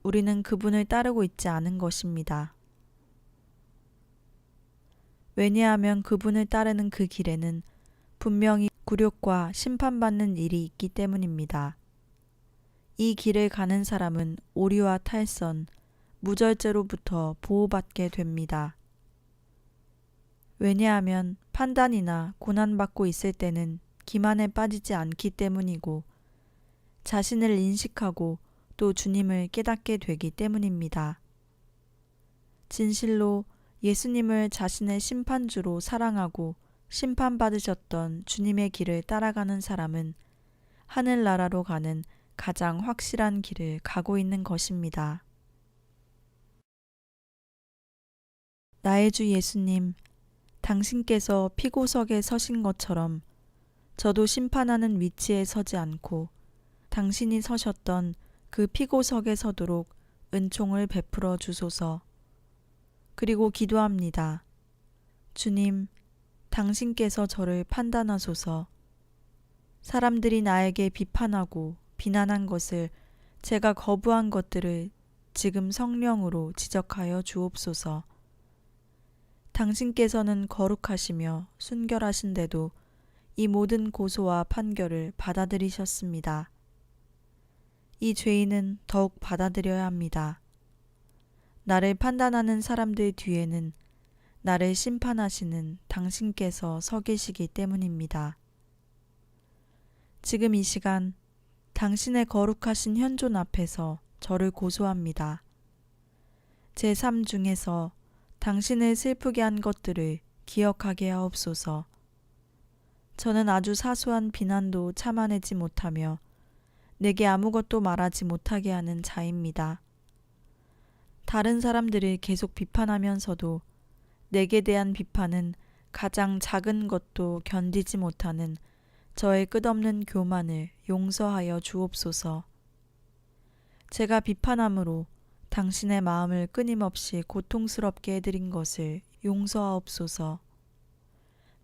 우리는 그분을 따르고 있지 않은 것입니다. 왜냐하면 그분을 따르는 그 길에는 분명히 굴욕과 심판받는 일이 있기 때문입니다. 이 길을 가는 사람은 오리와 탈선, 무절제로부터 보호받게 됩니다. 왜냐하면 판단이나 고난받고 있을 때는 기만에 빠지지 않기 때문이고 자신을 인식하고 또 주님을 깨닫게 되기 때문입니다. 진실로 예수님을 자신의 심판주로 사랑하고 심판받으셨던 주님의 길을 따라가는 사람은 하늘나라로 가는 가장 확실한 길을 가고 있는 것입니다. 나의 주 예수님, 당신께서 피고석에 서신 것처럼 저도 심판하는 위치에 서지 않고 당신이 서셨던 그 피고석에 서도록 은총을 베풀어 주소서. 그리고 기도합니다. 주님, 당신께서 저를 판단하소서. 사람들이 나에게 비판하고 비난한 것을 제가 거부한 것들을 지금 성령으로 지적하여 주옵소서. 당신께서는 거룩하시며 순결하신데도 이 모든 고소와 판결을 받아들이셨습니다. 이 죄인은 더욱 받아들여야 합니다. 나를 판단하는 사람들 뒤에는 나를 심판하시는 당신께서 서 계시기 때문입니다. 지금 이 시간 당신의 거룩하신 현존 앞에서 저를 고소합니다. 제 삶 중에서 당신을 슬프게 한 것들을 기억하게 하옵소서. 저는 아주 사소한 비난도 참아내지 못하며 내게 아무것도 말하지 못하게 하는 자입니다. 다른 사람들을 계속 비판하면서도 내게 대한 비판은 가장 작은 것도 견디지 못하는 저의 끝없는 교만을 용서하여 주옵소서. 제가 비판함으로 당신의 마음을 끊임없이 고통스럽게 해드린 것을 용서하옵소서.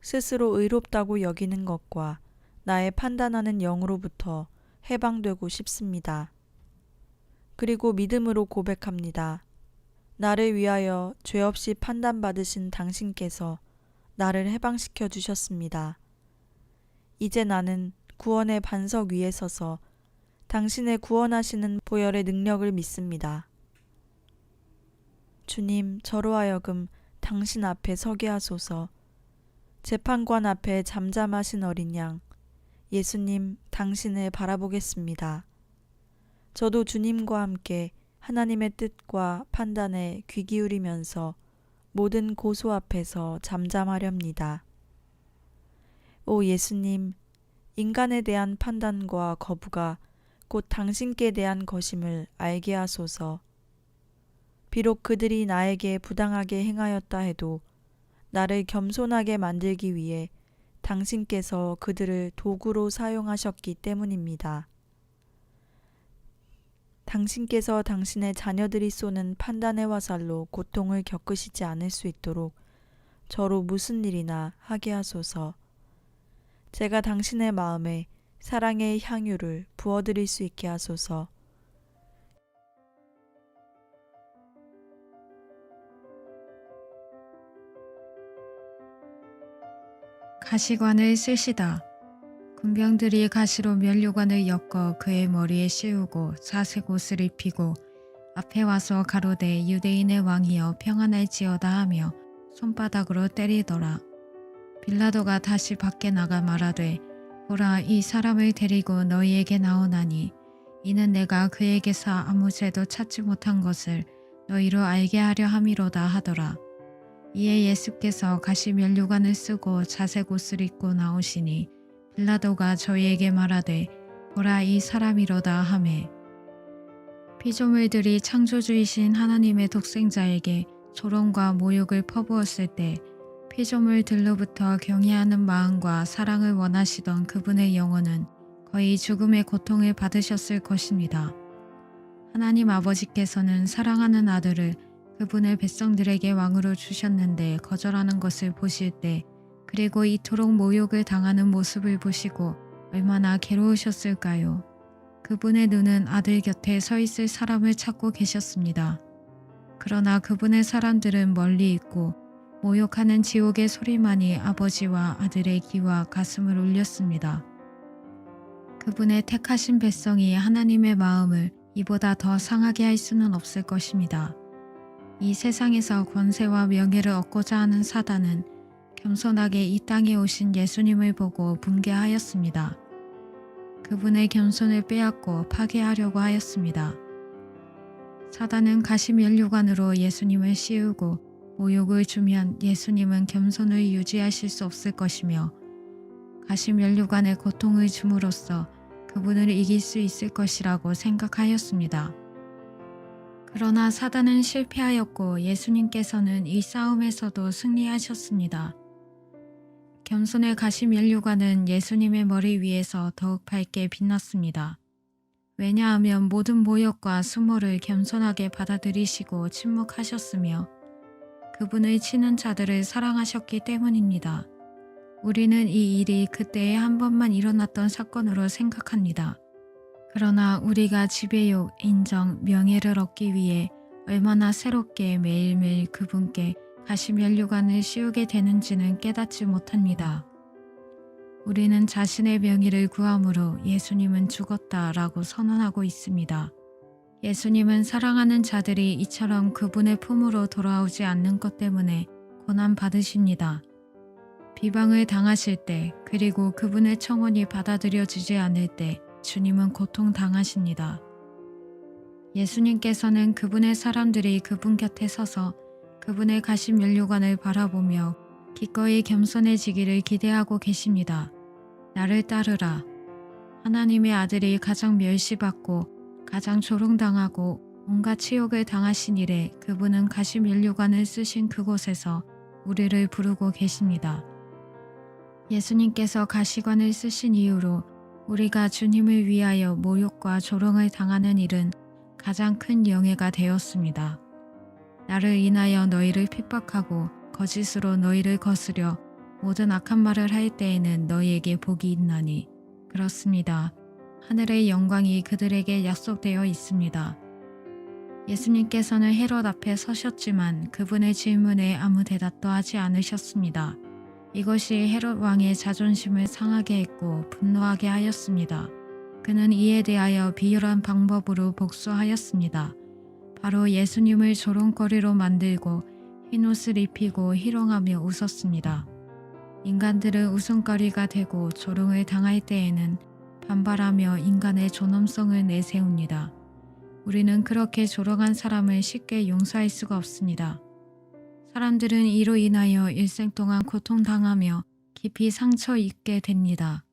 스스로 의롭다고 여기는 것과 나의 판단하는 영으로부터 해방되고 싶습니다. 그리고 믿음으로 고백합니다. 나를 위하여 죄 없이 판단받으신 당신께서 나를 해방시켜 주셨습니다. 이제 나는 구원의 반석 위에 서서 당신의 구원하시는 보혈의 능력을 믿습니다. 주님, 저로 하여금 당신 앞에 서게 하소서. 재판관 앞에 잠잠하신 어린 양, 예수님, 당신을 바라보겠습니다. 저도 주님과 함께 하나님의 뜻과 판단에 귀 기울이면서 모든 고소 앞에서 잠잠하렵니다. 오 예수님, 인간에 대한 판단과 거부가 곧 당신께 대한 것임을 알게 하소서. 비록 그들이 나에게 부당하게 행하였다 해도 나를 겸손하게 만들기 위해 당신께서 그들을 도구로 사용하셨기 때문입니다. 당신께서 당신의 자녀들이 쏘는 판단의 화살로 고통을 겪으시지 않을 수 있도록 저로 무슨 일이나 하게 하소서. 제가 당신의 마음에 사랑의 향유를 부어드릴 수 있게 하소서. 가시관을 쓰시다. 군병들이 가시로 면류관을 엮어 그의 머리에 씌우고 자색 옷을 입히고 앞에 와서 가로되 유대인의 왕이여 평안할지어다 하며 손바닥으로 때리더라. 빌라도가 다시 밖에 나가 말하되 보라, 이 사람을 데리고 너희에게 나오나니 이는 내가 그에게서 아무 죄도 찾지 못한 것을 너희로 알게 하려 함이로다 하더라. 이에 예수께서 가시 면류관을 쓰고 자색 옷을 입고 나오시니 빌라도가 저희에게 말하되 보라, 이 사람이로다 하매 피조물들이 창조주이신 하나님의 독생자에게 조롱과 모욕을 퍼부었을 때 피조물들로부터 경외하는 마음과 사랑을 원하시던 그분의 영혼은 거의 죽음의 고통을 받으셨을 것입니다. 하나님 아버지께서는 사랑하는 아들을 그분의 백성들에게 왕으로 주셨는데 거절하는 것을 보실 때, 그리고 이토록 모욕을 당하는 모습을 보시고 얼마나 괴로우셨을까요? 그분의 눈은 아들 곁에 서 있을 사람을 찾고 계셨습니다. 그러나 그분의 사람들은 멀리 있고 모욕하는 지옥의 소리만이 아버지와 아들의 귀와 가슴을 울렸습니다. 그분의 택하신 백성이 하나님의 마음을 이보다 더 상하게 할 수는 없을 것입니다. 이 세상에서 권세와 명예를 얻고자 하는 사단은 겸손하게 이 땅에 오신 예수님을 보고 분개하였습니다. 그분의 겸손을 빼앗고 파괴하려고 하였습니다. 사단은 가시면류관으로 예수님을 씌우고 모욕을 주면 예수님은 겸손을 유지하실 수 없을 것이며 가시면류관의 고통을 줌으로써 그분을 이길 수 있을 것이라고 생각하였습니다. 그러나 사단은 실패하였고 예수님께서는 이 싸움에서도 승리하셨습니다. 겸손의 가시면류관은 예수님의 머리 위에서 더욱 밝게 빛났습니다. 왜냐하면 모든 모욕과 수모를 겸손하게 받아들이시고 침묵하셨으며 그분을 치는 자들을 사랑하셨기 때문입니다. 우리는 이 일이 그때에 한 번만 일어났던 사건으로 생각합니다. 그러나 우리가 지배욕, 인정, 명예를 얻기 위해 얼마나 새롭게 매일매일 그분께 가시면류관을 씌우게 되는지는 깨닫지 못합니다. 우리는 자신의 명예를 구함으로 예수님은 죽었다라고 선언하고 있습니다. 예수님은 사랑하는 자들이 이처럼 그분의 품으로 돌아오지 않는 것 때문에 고난받으십니다. 비방을 당하실 때, 그리고 그분의 청혼이 받아들여지지 않을 때 주님은 고통당하십니다. 예수님께서는 그분의 사람들이 그분 곁에 서서 그분의 가시면류관을 바라보며 기꺼이 겸손해지기를 기대하고 계십니다. 나를 따르라. 하나님의 아들이 가장 멸시받고 가장 조롱당하고 온갖 치욕을 당하신 이래 그분은 가시면류관을 쓰신 그곳에서 우리를 부르고 계십니다. 예수님께서 가시관을 쓰신 이후로 우리가 주님을 위하여 모욕과 조롱을 당하는 일은 가장 큰 영예가 되었습니다. 나를 인하여 너희를 핍박하고 거짓으로 너희를 거스려 모든 악한 말을 할 때에는 너희에게 복이 있나니. 그렇습니다. 하늘의 영광이 그들에게 약속되어 있습니다. 예수님께서는 헤롯 앞에 서셨지만 그분의 질문에 아무 대답도 하지 않으셨습니다. 이것이 헤롯 왕의 자존심을 상하게 했고 분노하게 하였습니다. 그는 이에 대하여 비열한 방법으로 복수하였습니다. 바로 예수님을 조롱거리로 만들고 흰옷을 입히고 희롱하며 웃었습니다. 인간들은 웃음거리가 되고 조롱을 당할 때에는 반발하며 인간의 존엄성을 내세웁니다. 우리는 그렇게 조롱한 사람을 쉽게 용서할 수가 없습니다. 사람들은 이로 인하여 일생 동안 고통당하며 깊이 상처 입게 됩니다.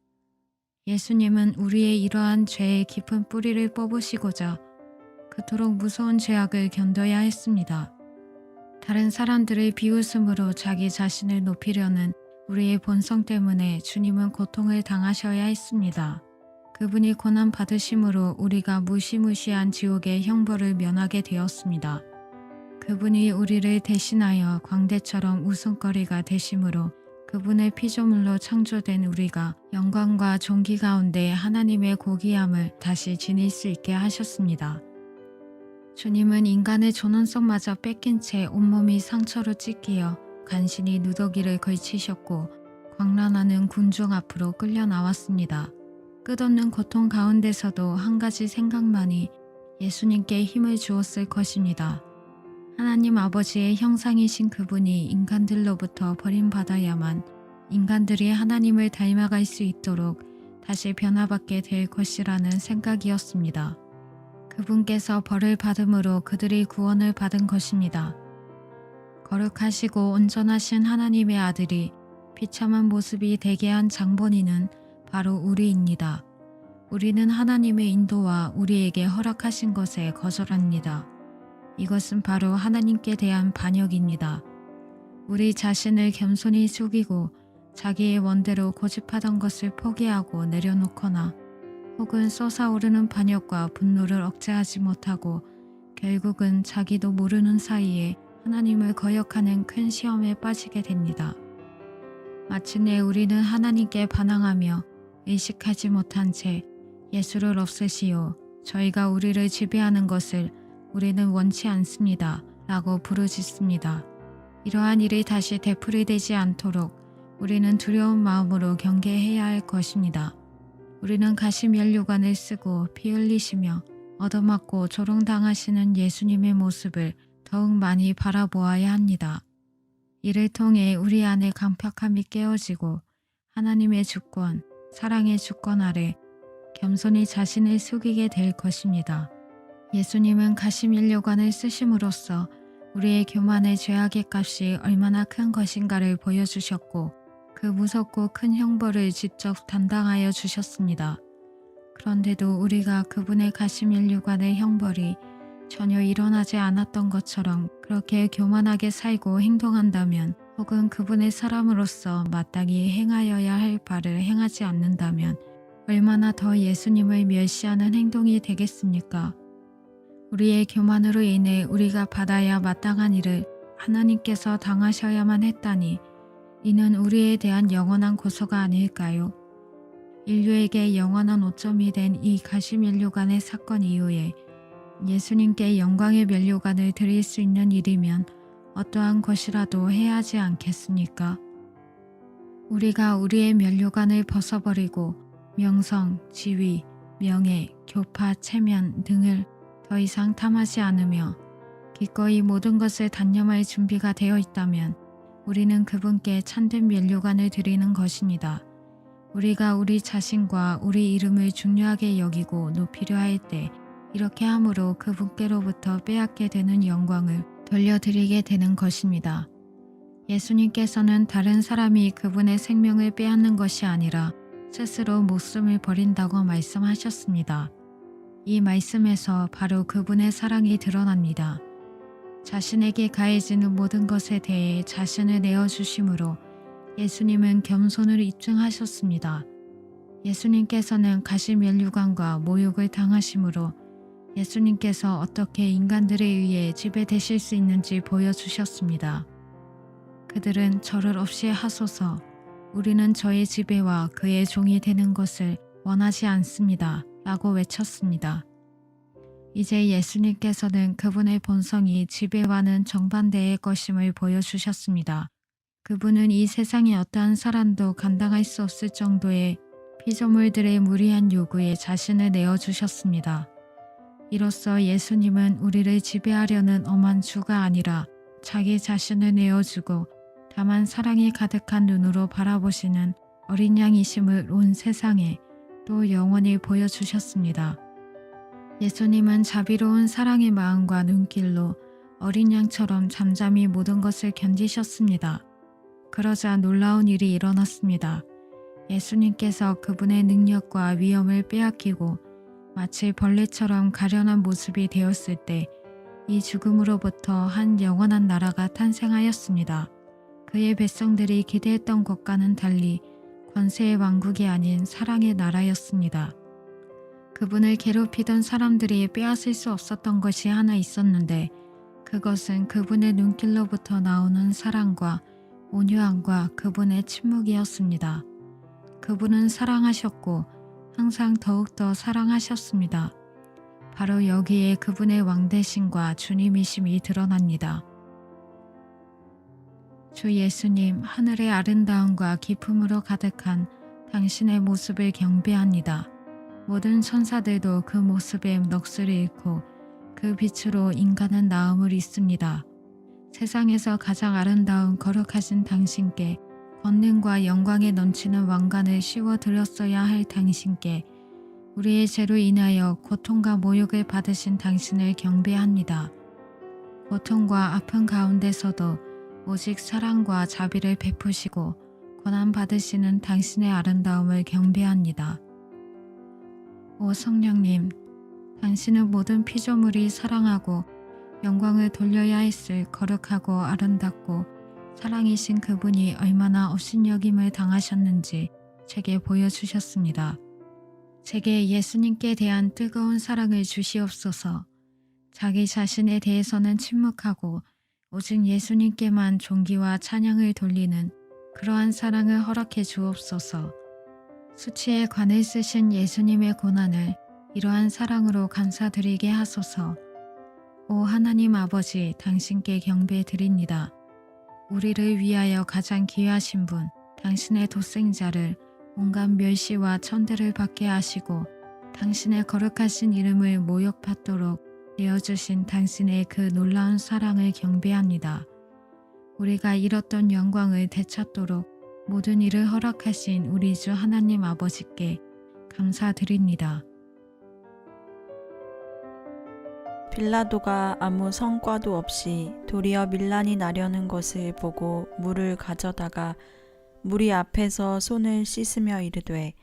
예수님은 우리의 이러한 죄의 깊은 뿌리를 뽑으시고자 그토록 무서운 죄악을 견뎌야 했습니다. 다른 사람들을 비웃음으로 자기 자신을 높이려는 우리의 본성 때문에 주님은 고통을 당하셔야 했습니다. 그분이 고난 받으심으로 우리가 무시무시한 지옥의 형벌을 면하게 되었습니다. 그분이 우리를 대신하여 광대처럼 웃음거리가 되심으로 그분의 피조물로 창조된 우리가 영광과 존귀 가운데 하나님의 고귀함을 다시 지닐 수 있게 하셨습니다. 주님은 인간의 존엄성마저 뺏긴 채 온몸이 상처로 찢기어 간신히 누더기를 걸치셨고 광란하는 군중 앞으로 끌려 나왔습니다. 끝없는 고통 가운데서도 한 가지 생각만이 예수님께 힘을 주었을 것입니다. 하나님 아버지의 형상이신 그분이 인간들로부터 버림받아야만 인간들이 하나님을 닮아갈 수 있도록 다시 변화받게 될 것이라는 생각이었습니다. 그분께서 벌을 받음으로 그들이 구원을 받은 것입니다. 거룩하시고 온전하신 하나님의 아들이 비참한 모습이 되게 한 장본인은 바로 우리입니다. 우리는 하나님의 인도와 우리에게 허락하신 것에 거절합니다. 이것은 바로 하나님께 대한 반역입니다. 우리 자신을 겸손히 숙이고 자기의 원대로 고집하던 것을 포기하고 내려놓거나 혹은 솟아오르는 반역과 분노를 억제하지 못하고 결국은 자기도 모르는 사이에 하나님을 거역하는 큰 시험에 빠지게 됩니다. 마침내 우리는 하나님께 반항하며 의식하지 못한 채 예수를 없애시오. 저희가 우리를 지배하는 것을 우리는 원치 않습니다. 라고 부르짖습니다. 이러한 일이 다시 되풀이되지 않도록 우리는 두려운 마음으로 경계해야 할 것입니다. 우리는 가시면류관을 쓰고 피 흘리시며 얻어맞고 조롱당하시는 예수님의 모습을 더욱 많이 바라보아야 합니다. 이를 통해 우리 안에 강팍함이 깨어지고 하나님의 주권, 사랑의 주권 아래 겸손히 자신을 숙이게 될 것입니다. 예수님은 가시면류관을 쓰심으로써 우리의 교만의 죄악의 값이 얼마나 큰 것인가를 보여주셨고 그 무섭고 큰 형벌을 직접 담당하여 주셨습니다. 그런데도 우리가 그분의 가시면류관의 형벌이 전혀 일어나지 않았던 것처럼 그렇게 교만하게 살고 행동한다면 혹은 그분의 사람으로서 마땅히 행하여야 할 바를 행하지 않는다면 얼마나 더 예수님을 멸시하는 행동이 되겠습니까? 우리의 교만으로 인해 우리가 받아야 마땅한 일을 하나님께서 당하셔야만 했다니 이는 우리에 대한 영원한 고소가 아닐까요? 인류에게 영원한 오점이 된 이 가시면류관의 사건 이후에 예수님께 영광의 면류관을 드릴 수 있는 일이면 어떠한 것이라도 해야 하지 않겠습니까? 우리가 우리의 면류관을 벗어버리고 명성, 지위, 명예, 교파, 체면 등을 더 이상 탐하지 않으며 기꺼이 모든 것을 단념할 준비가 되어 있다면 우리는 그분께 참된 면류관을 드리는 것입니다. 우리가 우리 자신과 우리 이름을 중요하게 여기고 높이려 할 때 이렇게 함으로 그분께로부터 빼앗게 되는 영광을 돌려드리게 되는 것입니다. 예수님께서는 다른 사람이 그분의 생명을 빼앗는 것이 아니라 스스로 목숨을 버린다고 말씀하셨습니다. 이 말씀에서 바로 그분의 사랑이 드러납니다. 자신에게 가해지는 모든 것에 대해 자신을 내어주심으로 예수님은 겸손을 입증하셨습니다. 예수님께서는 가시면류관과 모욕을 당하심으로 예수님께서 어떻게 인간들에 의해 지배되실 수 있는지 보여주셨습니다. 그들은 저를 없이 하소서, 우리는 저의 지배와 그의 종이 되는 것을 원하지 않습니다. 라고 외쳤습니다. 이제 예수님께서는 그분의 본성이 지배와는 정반대의 것임을 보여주셨습니다. 그분은 이 세상의 어떠한 사람도 감당할 수 없을 정도의 피조물들의 무리한 요구에 자신을 내어주셨습니다. 이로써 예수님은 우리를 지배하려는 엄한 주가 아니라 자기 자신을 내어주고 다만 사랑이 가득한 눈으로 바라보시는 어린 양이심을 온 세상에 또 영원히 보여주셨습니다. 예수님은 자비로운 사랑의 마음과 눈길로 어린 양처럼 잠잠히 모든 것을 견디셨습니다. 그러자 놀라운 일이 일어났습니다. 예수님께서 그분의 능력과 위엄을 빼앗기고 마치 벌레처럼 가련한 모습이 되었을 때 이 죽음으로부터 한 영원한 나라가 탄생하였습니다. 그의 백성들이 기대했던 것과는 달리 권세의 왕국이 아닌 사랑의 나라였습니다. 그분을 괴롭히던 사람들이 빼앗을 수 없었던 것이 하나 있었는데 그것은 그분의 눈길로부터 나오는 사랑과 온유함과 그분의 침묵이었습니다. 그분은 사랑하셨고 항상 더욱더 사랑하셨습니다. 바로 여기에 그분의 왕대심과 주님이심이 드러납니다. 주 예수님, 하늘의 아름다움과 기품으로 가득한 당신의 모습을 경배합니다. 모든 천사들도 그 모습에 넋을 잃고 그 빛으로 인간은 나음을 잊습니다. 세상에서 가장 아름다운 거룩하신 당신께 권능과 영광에 넘치는 왕관을 씌워드렸어야 할 당신께 우리의 죄로 인하여 고통과 모욕을 받으신 당신을 경배합니다. 고통과 아픔 가운데서도 오직 사랑과 자비를 베푸시고 고난받으시는 당신의 아름다움을 경배합니다. 오 성령님, 당신은 모든 피조물이 사랑하고 영광을 돌려야 했을 거룩하고 아름답고 사랑이신 그분이 얼마나 업신여김을 당하셨는지 제게 보여주셨습니다. 제게 예수님께 대한 뜨거운 사랑을 주시옵소서. 자기 자신에 대해서는 침묵하고 오직 예수님께만 존귀와 찬양을 돌리는 그러한 사랑을 허락해 주옵소서. 수치에 관을 쓰신 예수님의 고난을 이러한 사랑으로 감사드리게 하소서. 오 하나님 아버지, 당신께 경배드립니다. 우리를 위하여 가장 귀하신 분, 당신의 독생자를 온갖 멸시와 천대를 받게 하시고 당신의 거룩하신 이름을 모욕받도록 내어주신 당신의 그 놀라운 사랑을 경배합니다. 우리가 잃었던 영광을 되찾도록 모든 일을 허락하신 우리 주 하나님 아버지께 감사드립니다. 빌라도가 아무 성과도 없이 도리어 밀란이 나려는 것을 보고 물을 가져다가 무리 앞에서 손을 씻으며 이르되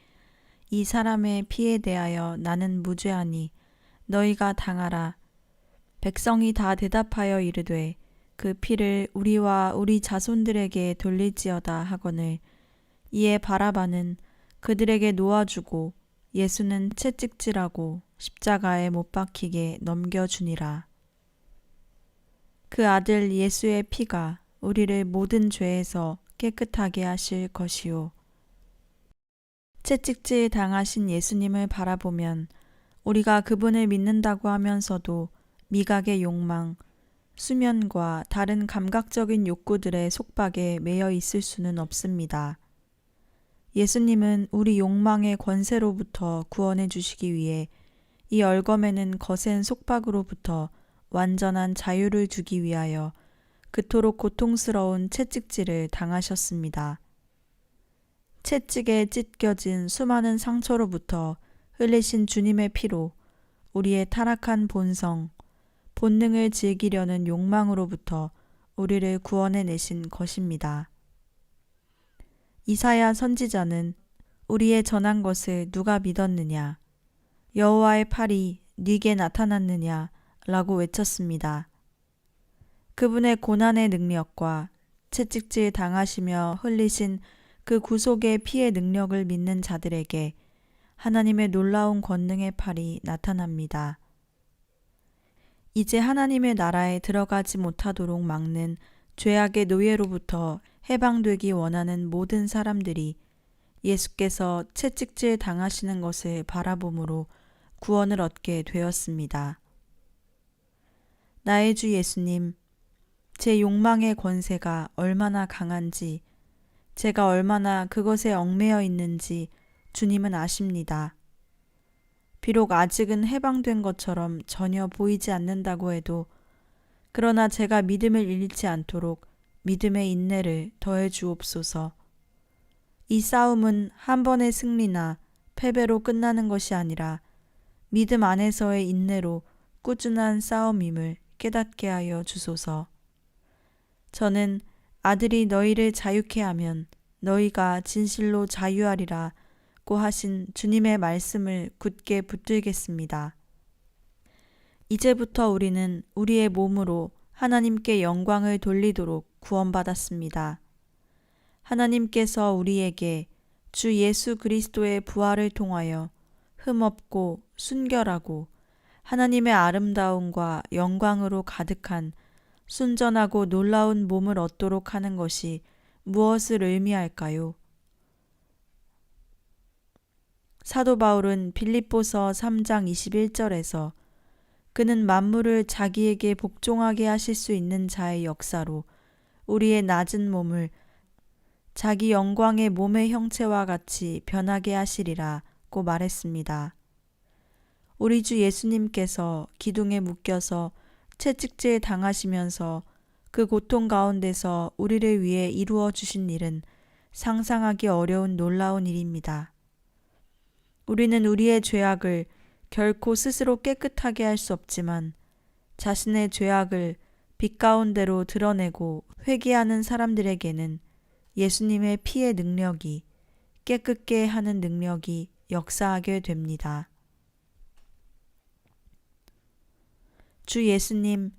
이 사람의 피에 대하여 나는 무죄하니 너희가 당하라. 백성이 다 대답하여 이르되 그 피를 우리와 우리 자손들에게 돌릴지어다 하거늘 이에 바라바는 그들에게 놓아주고 예수는 채찍질하고 십자가에 못 박히게 넘겨주니라. 그 아들 예수의 피가 우리를 모든 죄에서 깨끗하게 하실 것이요. 채찍질 당하신 예수님을 바라보면 우리가 그분을 믿는다고 하면서도 미각의 욕망, 수면과 다른 감각적인 욕구들의 속박에 매여 있을 수는 없습니다. 예수님은 우리 욕망의 권세로부터 구원해 주시기 위해 이 얼검에는 거센 속박으로부터 완전한 자유를 주기 위하여 그토록 고통스러운 채찍질을 당하셨습니다. 채찍에 찢겨진 수많은 상처로부터 흘리신 주님의 피로 우리의 타락한 본성, 본능을 즐기려는 욕망으로부터 우리를 구원해 내신 것입니다. 이사야 선지자는 우리의 전한 것을 누가 믿었느냐? 여호와의 팔이 네게 나타났느냐? 라고 외쳤습니다. 그분의 고난의 능력과 채찍질 당하시며 흘리신 그 구속의 피의 능력을 믿는 자들에게 하나님의 놀라운 권능의 팔이 나타납니다. 이제 하나님의 나라에 들어가지 못하도록 막는 죄악의 노예로부터 해방되기 원하는 모든 사람들이 예수께서 채찍질 당하시는 것을 바라봄으로 구원을 얻게 되었습니다. 나의 주 예수님, 제 욕망의 권세가 얼마나 강한지, 제가 얼마나 그것에 얽매여 있는지 주님은 아십니다. 비록 아직은 해방된 것처럼 전혀 보이지 않는다고 해도 그러나 제가 믿음을 잃지 않도록 믿음의 인내를 더해 주옵소서. 이 싸움은 한 번의 승리나 패배로 끝나는 것이 아니라 믿음 안에서의 인내로 꾸준한 싸움임을 깨닫게 하여 주소서. 저는 아들이 너희를 자유케 하면 너희가 진실로 자유하리라 고 하신 주님의 말씀을 굳게 붙들겠습니다. 이제부터 우리는 우리의 몸으로 하나님께 영광을 돌리도록 구원받았습니다. 하나님께서 우리에게 주 예수 그리스도의 부활을 통하여 흠없고 순결하고 하나님의 아름다움과 영광으로 가득한 순전하고 놀라운 몸을 얻도록 하는 것이 무엇을 의미할까요? 사도 바울은 빌립보서 3장 21절에서 그는 만물을 자기에게 복종하게 하실 수 있는 자의 역사로 우리의 낮은 몸을 자기 영광의 몸의 형체와 같이 변하게 하시리라고 말했습니다. 우리 주 예수님께서 기둥에 묶여서 채찍질 당하시면서 그 고통 가운데서 우리를 위해 이루어 주신 일은 상상하기 어려운 놀라운 일입니다. 우리는 우리의 죄악을 결코 스스로 깨끗하게 할 수 없지만 자신의 죄악을 빛 가운데로 드러내고 회개하는 사람들에게는 예수님의 피의 능력이 깨끗게 하는 능력이 역사하게 됩니다. 주 예수님,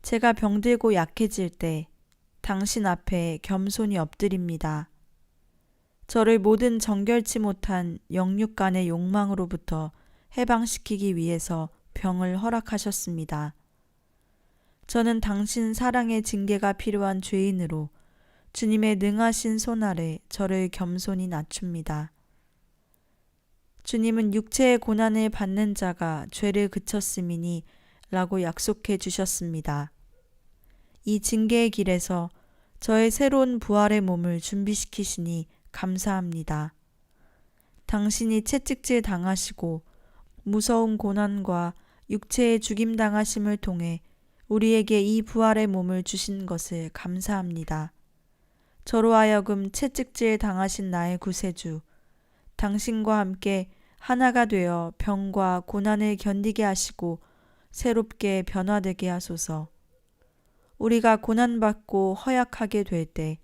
제가 병들고 약해질 때 당신 앞에 겸손히 엎드립니다. 저를 모든 정결치 못한 영육간의 욕망으로부터 해방시키기 위해서 병을 허락하셨습니다. 저는 당신 사랑의 징계가 필요한 죄인으로 주님의 능하신 손 아래 저를 겸손히 낮춥니다. 주님은 육체의 고난을 받는 자가 죄를 그쳤음이니 라고 약속해 주셨습니다. 이 징계의 길에서 저의 새로운 부활의 몸을 준비시키시니 감사합니다. 당신이 채찍질 당하시고 무서운 고난과 육체의 죽임 당하심을 통해 우리에게 이 부활의 몸을 주신 것을 감사합니다. 저로 하여금 채찍질 당하신 나의 구세주, 당신과 함께 하나가 되어 병과 고난을 견디게 하시고 새롭게 변화되게 하소서. 우리가 고난받고 허약하게 될 때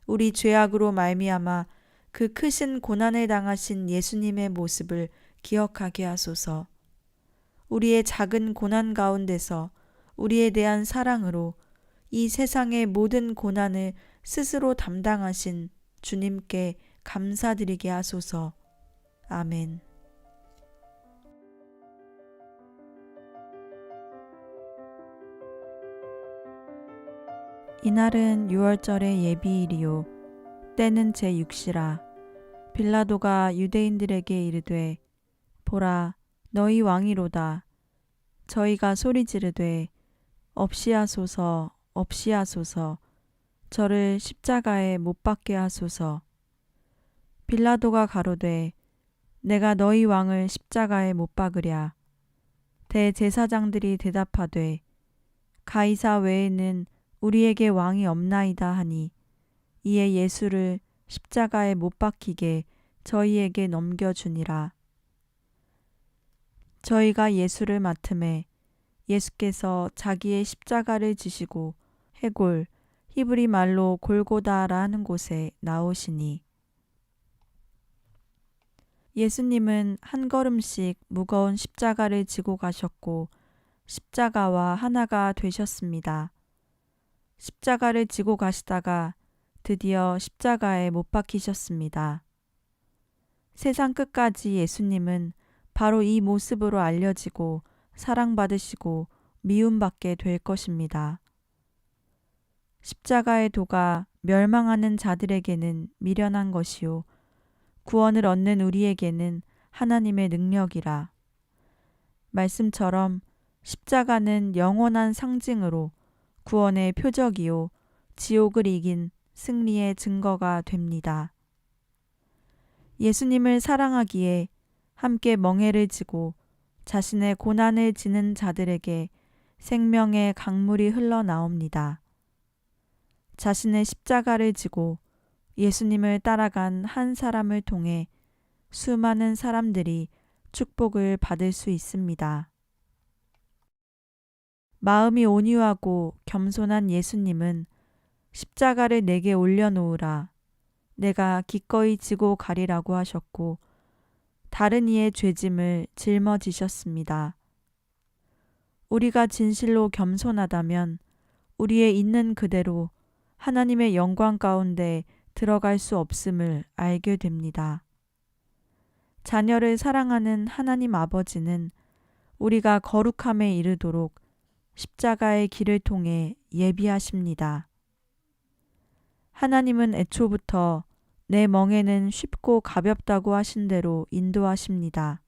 우리 죄악으로 말미암아 그 크신 고난을 당하신 예수님의 모습을 기억하게 하소서. 우리의 작은 고난 가운데서 우리에 대한 사랑으로 이 세상의 모든 고난을 스스로 담당하신 주님께 감사드리게 하소서. 아멘. 이날은 6월절의 예비일이요 때는 제6시라. 빌라도가 유대인들에게 이르되 보라 너희 왕이로다. 저희가 소리 지르되 없이하소서 없이하소서 저를 십자가에 못 박게 하소서. 빌라도가 가로되 내가 너희 왕을 십자가에 못 박으랴. 대제사장들이 대답하되 가이사 외에는 우리에게 왕이 없나이다 하니 이에 예수를 십자가에 못 박히게 저희에게 넘겨주니라. 저희가 예수를 맡음에 예수께서 자기의 십자가를 지시고 해골 히브리 말로 골고다라 하는 곳에 나오시니 예수님은 한 걸음씩 무거운 십자가를 지고 가셨고 십자가와 하나가 되셨습니다. 십자가를 지고 가시다가 드디어 십자가에 못 박히셨습니다. 세상 끝까지 예수님은 바로 이 모습으로 알려지고 사랑받으시고 미움받게 될 것입니다. 십자가의 도가 멸망하는 자들에게는 미련한 것이요 구원을 얻는 우리에게는 하나님의 능력이라. 말씀처럼 십자가는 영원한 상징으로 구원의 표적이요 지옥을 이긴 승리의 증거가 됩니다. 예수님을 사랑하기에 함께 멍에를 지고 자신의 고난을 지는 자들에게 생명의 강물이 흘러나옵니다. 자신의 십자가를 지고 예수님을 따라간 한 사람을 통해 수많은 사람들이 축복을 받을 수 있습니다. 마음이 온유하고 겸손한 예수님은 십자가를 내게 올려놓으라. 내가 기꺼이 지고 가리라고 하셨고 다른 이의 죄짐을 짊어지셨습니다. 우리가 진실로 겸손하다면 우리의 있는 그대로 하나님의 영광 가운데 들어갈 수 없음을 알게 됩니다. 자녀를 사랑하는 하나님 아버지는 우리가 거룩함에 이르도록 십자가의 길을 통해 예비하십니다. 하나님은 애초부터 내 멍에는 쉽고 가볍다고 하신 대로 인도하십니다.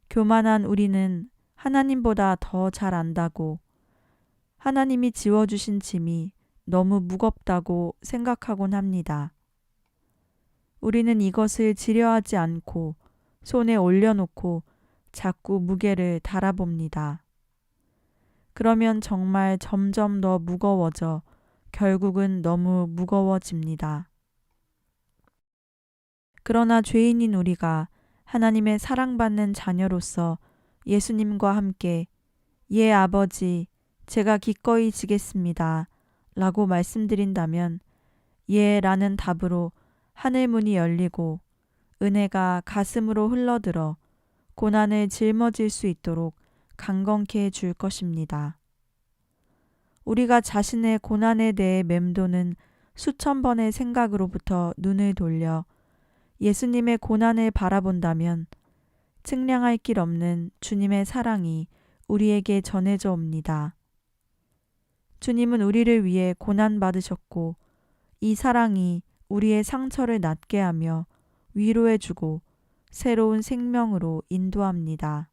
교만한 우리는 하나님보다 더 잘 안다고 하나님이 지워주신 짐이 너무 무겁다고 생각하곤 합니다. 우리는 이것을 지려하지 않고 손에 올려놓고 자꾸 무게를 달아봅니다. 그러면 정말 점점 더 무거워져 결국은 너무 무거워집니다. 그러나 죄인인 우리가 하나님의 사랑받는 자녀로서 예수님과 함께 예 아버지 제가 기꺼이 지겠습니다 라고 말씀드린다면 예 라는 답으로 하늘문이 열리고 은혜가 가슴으로 흘러들어 고난을 짊어질 수 있도록 강건케 해줄 것입니다. 우리가 자신의 고난에 대해 맴도는 수천 번의 생각으로부터 눈을 돌려 예수님의 고난을 바라본다면 측량할 길 없는 주님의 사랑이 우리에게 전해져 옵니다. 주님은 우리를 위해 고난받으셨고 이 사랑이 우리의 상처를 낫게 하며 위로해주고 새로운 생명으로 인도합니다.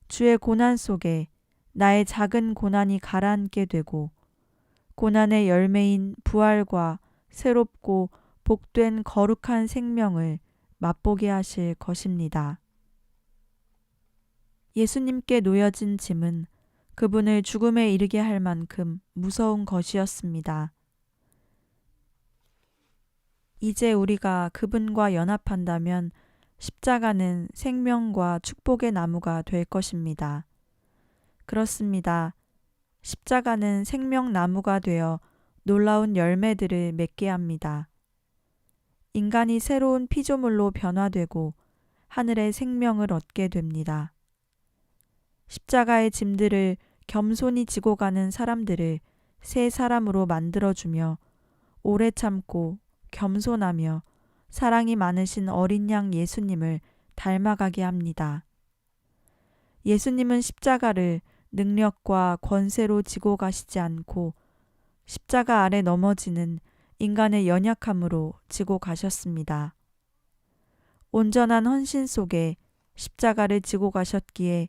주의 고난 속에 나의 작은 고난이 가라앉게 되고 고난의 열매인 부활과 새롭고 복된 거룩한 생명을 맛보게 하실 것입니다. 예수님께 놓여진 짐은 그분을 죽음에 이르게 할 만큼 무서운 것이었습니다. 이제 우리가 그분과 연합한다면 십자가는 생명과 축복의 나무가 될 것입니다. 그렇습니다. 십자가는 생명나무가 되어 놀라운 열매들을 맺게 합니다. 인간이 새로운 피조물로 변화되고 하늘의 생명을 얻게 됩니다. 십자가의 짐들을 겸손히 지고 가는 사람들을 새 사람으로 만들어주며 오래 참고 겸손하며 사랑이 많으신 어린 양 예수님을 닮아가게 합니다. 예수님은 십자가를 능력과 권세로 지고 가시지 않고 십자가 아래 넘어지는 인간의 연약함으로 지고 가셨습니다. 온전한 헌신 속에 십자가를 지고 가셨기에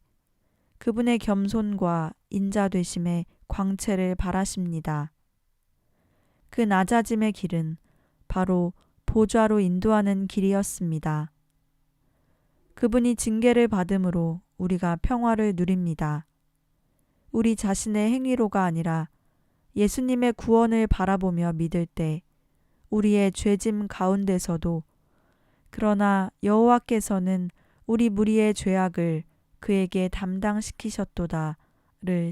그분의 겸손과 인자되심의 광채를 바라십니다. 그 낮아짐의 길은 바로 보좌로 인도하는 길이었습니다. 그분이 징계를 받음으로 우리가 평화를 누립니다. 우리 자신의 행위로가 아니라 예수님의 구원을 바라보며 믿을 때 우리의 죄짐 가운데서도 그러나 여호와께서는 우리 무리의 죄악을 그에게 담당시키셨도다를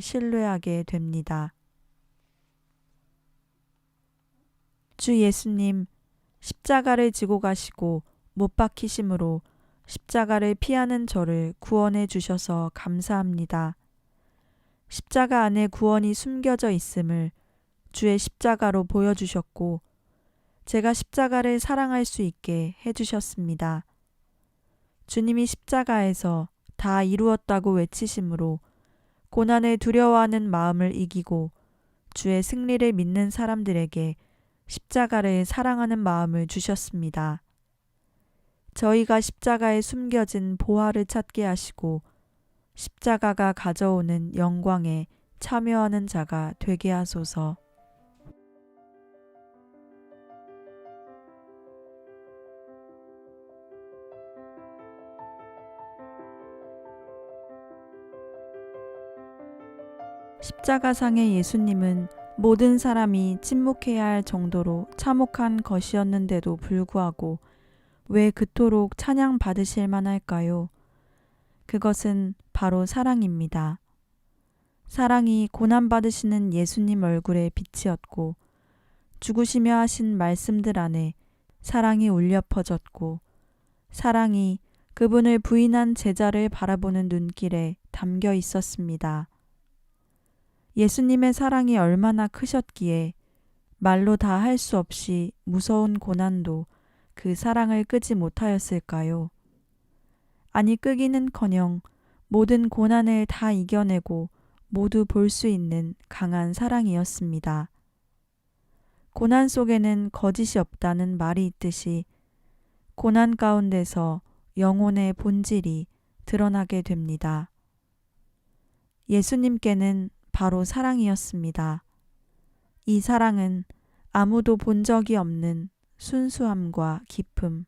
신뢰하게 됩니다. 주 예수님 십자가를 지고 가시고 못 박히심으로 십자가를 피하는 저를 구원해 주셔서 감사합니다. 십자가 안에 구원이 숨겨져 있음을 주의 십자가로 보여주셨고 제가 십자가를 사랑할 수 있게 해주셨습니다. 주님이 십자가에서 다 이루었다고 외치심으로 고난을 두려워하는 마음을 이기고 주의 승리를 믿는 사람들에게 십자가를 사랑하는 마음을 주셨습니다. 저희가 십자가에 숨겨진 보화를 찾게 하시고 십자가가 가져오는 영광에 참여하는 자가 되게 하소서. 십자가상의 예수님은 모든 사람이 침묵해야 할 정도로 참혹한 것이었는데도 불구하고 왜 그토록 찬양 받으실 만할까요? 그것은 바로 사랑입니다. 사랑이 고난받으시는 예수님 얼굴의 빛이었고 죽으시며 하신 말씀들 안에 사랑이 울려 퍼졌고 사랑이 그분을 부인한 제자를 바라보는 눈길에 담겨 있었습니다. 예수님의 사랑이 얼마나 크셨기에 말로 다 할 수 없이 무서운 고난도 그 사랑을 끄지 못하였을까요? 아니 끄기는커녕 모든 고난을 다 이겨내고 모두 볼 수 있는 강한 사랑이었습니다. 고난 속에는 거짓이 없다는 말이 있듯이 고난 가운데서 영혼의 본질이 드러나게 됩니다. 예수님께는 바로 사랑이었습니다. 이 사랑은 아무도 본 적이 없는 순수함과 기쁨,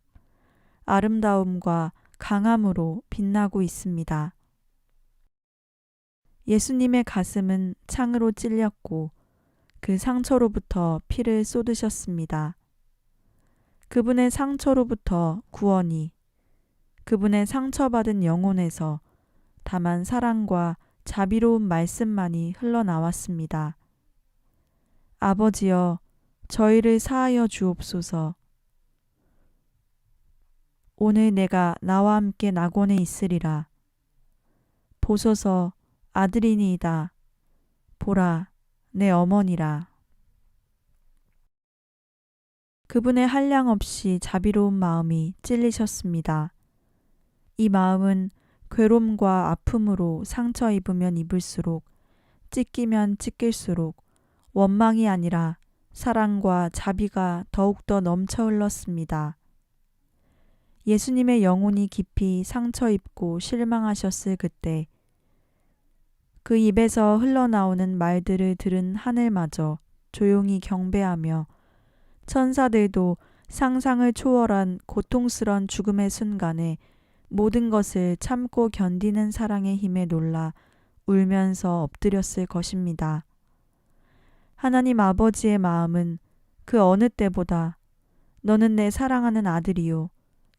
아름다움과 강함으로 빛나고 있습니다. 예수님의 가슴은 창으로 찔렸고 그 상처로부터 피를 쏟으셨습니다. 그분의 상처로부터 구원이, 그분의 상처받은 영혼에서 다만 사랑과 자비로운 말씀만이 흘러나왔습니다. 아버지여, 저희를 사하여 주옵소서. 오늘 내가 나와 함께 낙원에 있으리라. 보소서, 아들이니이다. 보라, 내 어머니라. 그분의 한량없이 자비로운 마음이 찔리셨습니다. 이 마음은 괴로움과 아픔으로 상처 입으면 입을수록, 찢기면 찢길수록 원망이 아니라 사랑과 자비가 더욱더 넘쳐 흘렀습니다. 예수님의 영혼이 깊이 상처 입고 실망하셨을 그때 그 입에서 흘러나오는 말들을 들은 하늘마저 조용히 경배하며 천사들도 상상을 초월한 고통스런 죽음의 순간에 모든 것을 참고 견디는 사랑의 힘에 놀라 울면서 엎드렸을 것입니다. 하나님 아버지의 마음은 그 어느 때보다 너는 내 사랑하는 아들이요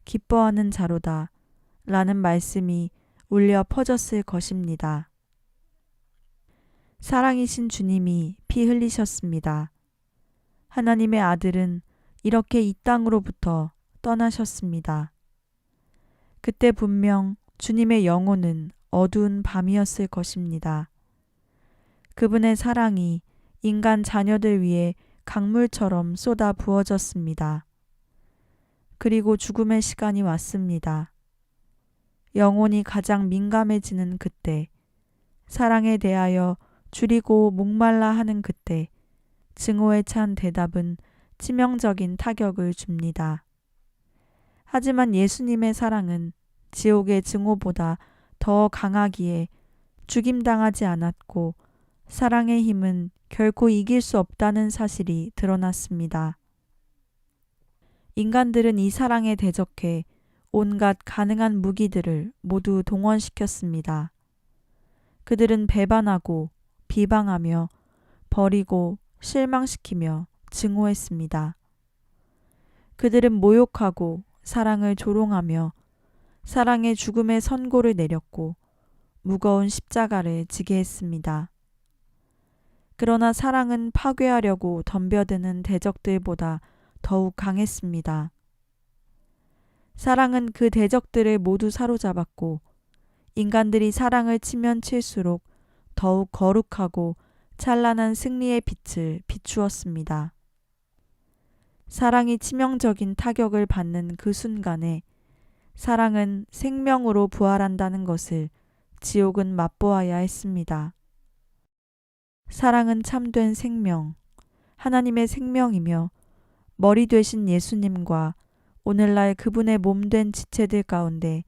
기뻐하는 자로다 라는 말씀이 울려 퍼졌을 것입니다. 사랑이신 주님이 피 흘리셨습니다. 하나님의 아들은 이렇게 이 땅으로부터 떠나셨습니다. 그때 분명 주님의 영혼은 어두운 밤이었을 것입니다. 그분의 사랑이 인간 자녀들 위해 강물처럼 쏟아 부어졌습니다. 그리고 죽음의 시간이 왔습니다. 영혼이 가장 민감해지는 그때, 사랑에 대하여 줄이고 목말라 하는 그때, 증오에 찬 대답은 치명적인 타격을 줍니다. 하지만 예수님의 사랑은 지옥의 증오보다 더 강하기에 죽임당하지 않았고 사랑의 힘은 결코 이길 수 없다는 사실이 드러났습니다. 인간들은 이 사랑에 대적해 온갖 가능한 무기들을 모두 동원시켰습니다. 그들은 배반하고 비방하며 버리고 실망시키며 증오했습니다. 그들은 모욕하고 사랑을 조롱하며 사랑의 죽음의 선고를 내렸고 무거운 십자가를 지게 했습니다. 그러나 사랑은 파괴하려고 덤벼드는 대적들보다 더욱 강했습니다. 사랑은 그 대적들을 모두 사로잡았고 인간들이 사랑을 치면 칠수록 더욱 거룩하고 찬란한 승리의 빛을 비추었습니다. 사랑이 치명적인 타격을 받는 그 순간에 사랑은 생명으로 부활한다는 것을 지옥은 맛보아야 했습니다. 사랑은 참된 생명, 하나님의 생명이며 머리 되신 예수님과 오늘날 그분의 몸된 지체들 가운데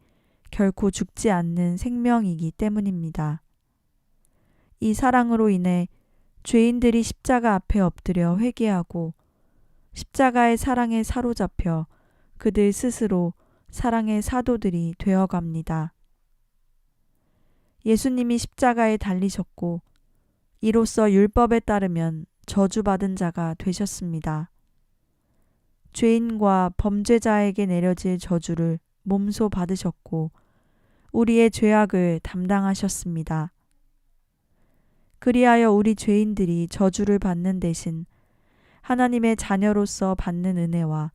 결코 죽지 않는 생명이기 때문입니다. 이 사랑으로 인해 죄인들이 십자가 앞에 엎드려 회개하고 십자가의 사랑에 사로잡혀 그들 스스로 사랑의 사도들이 되어갑니다. 예수님이 십자가에 달리셨고 이로써 율법에 따르면 저주받은 자가 되셨습니다. 죄인과 범죄자에게 내려질 저주를 몸소 받으셨고 우리의 죄악을 담당하셨습니다. 그리하여 우리 죄인들이 저주를 받는 대신 하나님의 자녀로서 받는 은혜와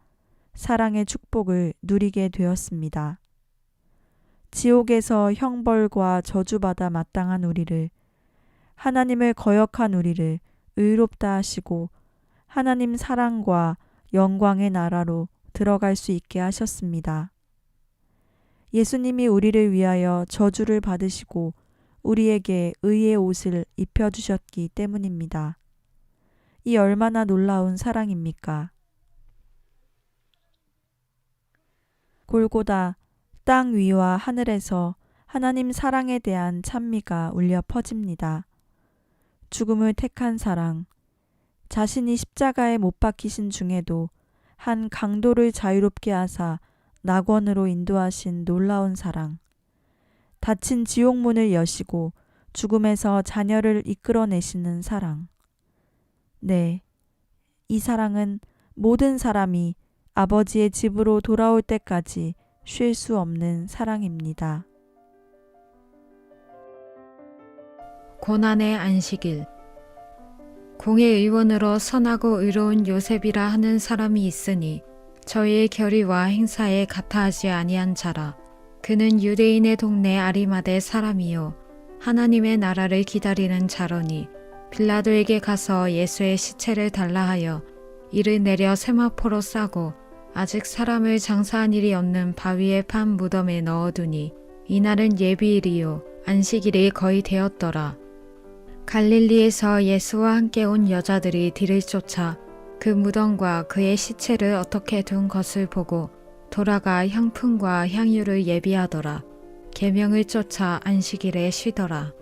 사랑의 축복을 누리게 되었습니다. 지옥에서 형벌과 저주받아 마땅한 우리를, 하나님을 거역한 우리를 의롭다 하시고 하나님 사랑과 영광의 나라로 들어갈 수 있게 하셨습니다. 예수님이 우리를 위하여 저주를 받으시고 우리에게 의의 옷을 입혀주셨기 때문입니다. 이 얼마나 놀라운 사랑입니까? 골고다 땅 위와 하늘에서 하나님 사랑에 대한 찬미가 울려 퍼집니다. 죽음을 택한 사랑, 자신이 십자가에 못 박히신 중에도 한 강도를 자유롭게 하사 낙원으로 인도하신 놀라운 사랑, 닫힌 지옥문을 여시고 죽음에서 자녀를 이끌어내시는 사랑. 네, 이 사랑은 모든 사람이 아버지의 집으로 돌아올 때까지 쉴 수 없는 사랑입니다. 고난의 안식일. 공회의원으로 선하고 의로운 요셉이라 하는 사람이 있으니 저희의 결의와 행사에 같아하지 아니한 자라. 그는 유대인의 동네 아리마대 사람이요 하나님의 나라를 기다리는 자로니 빌라도에게 가서 예수의 시체를 달라 하여 이를 내려 세마포로 싸고 아직 사람을 장사한 일이 없는 바위에 판 무덤에 넣어두니 이날은 예비일이요 안식일이 거의 되었더라. 갈릴리에서 예수와 함께 온 여자들이 뒤를 쫓아 그 무덤과 그의 시체를 어떻게 둔 것을 보고 돌아가 향품과 향유를 예비하더라. 계명을 쫓아 안식일에 쉬더라.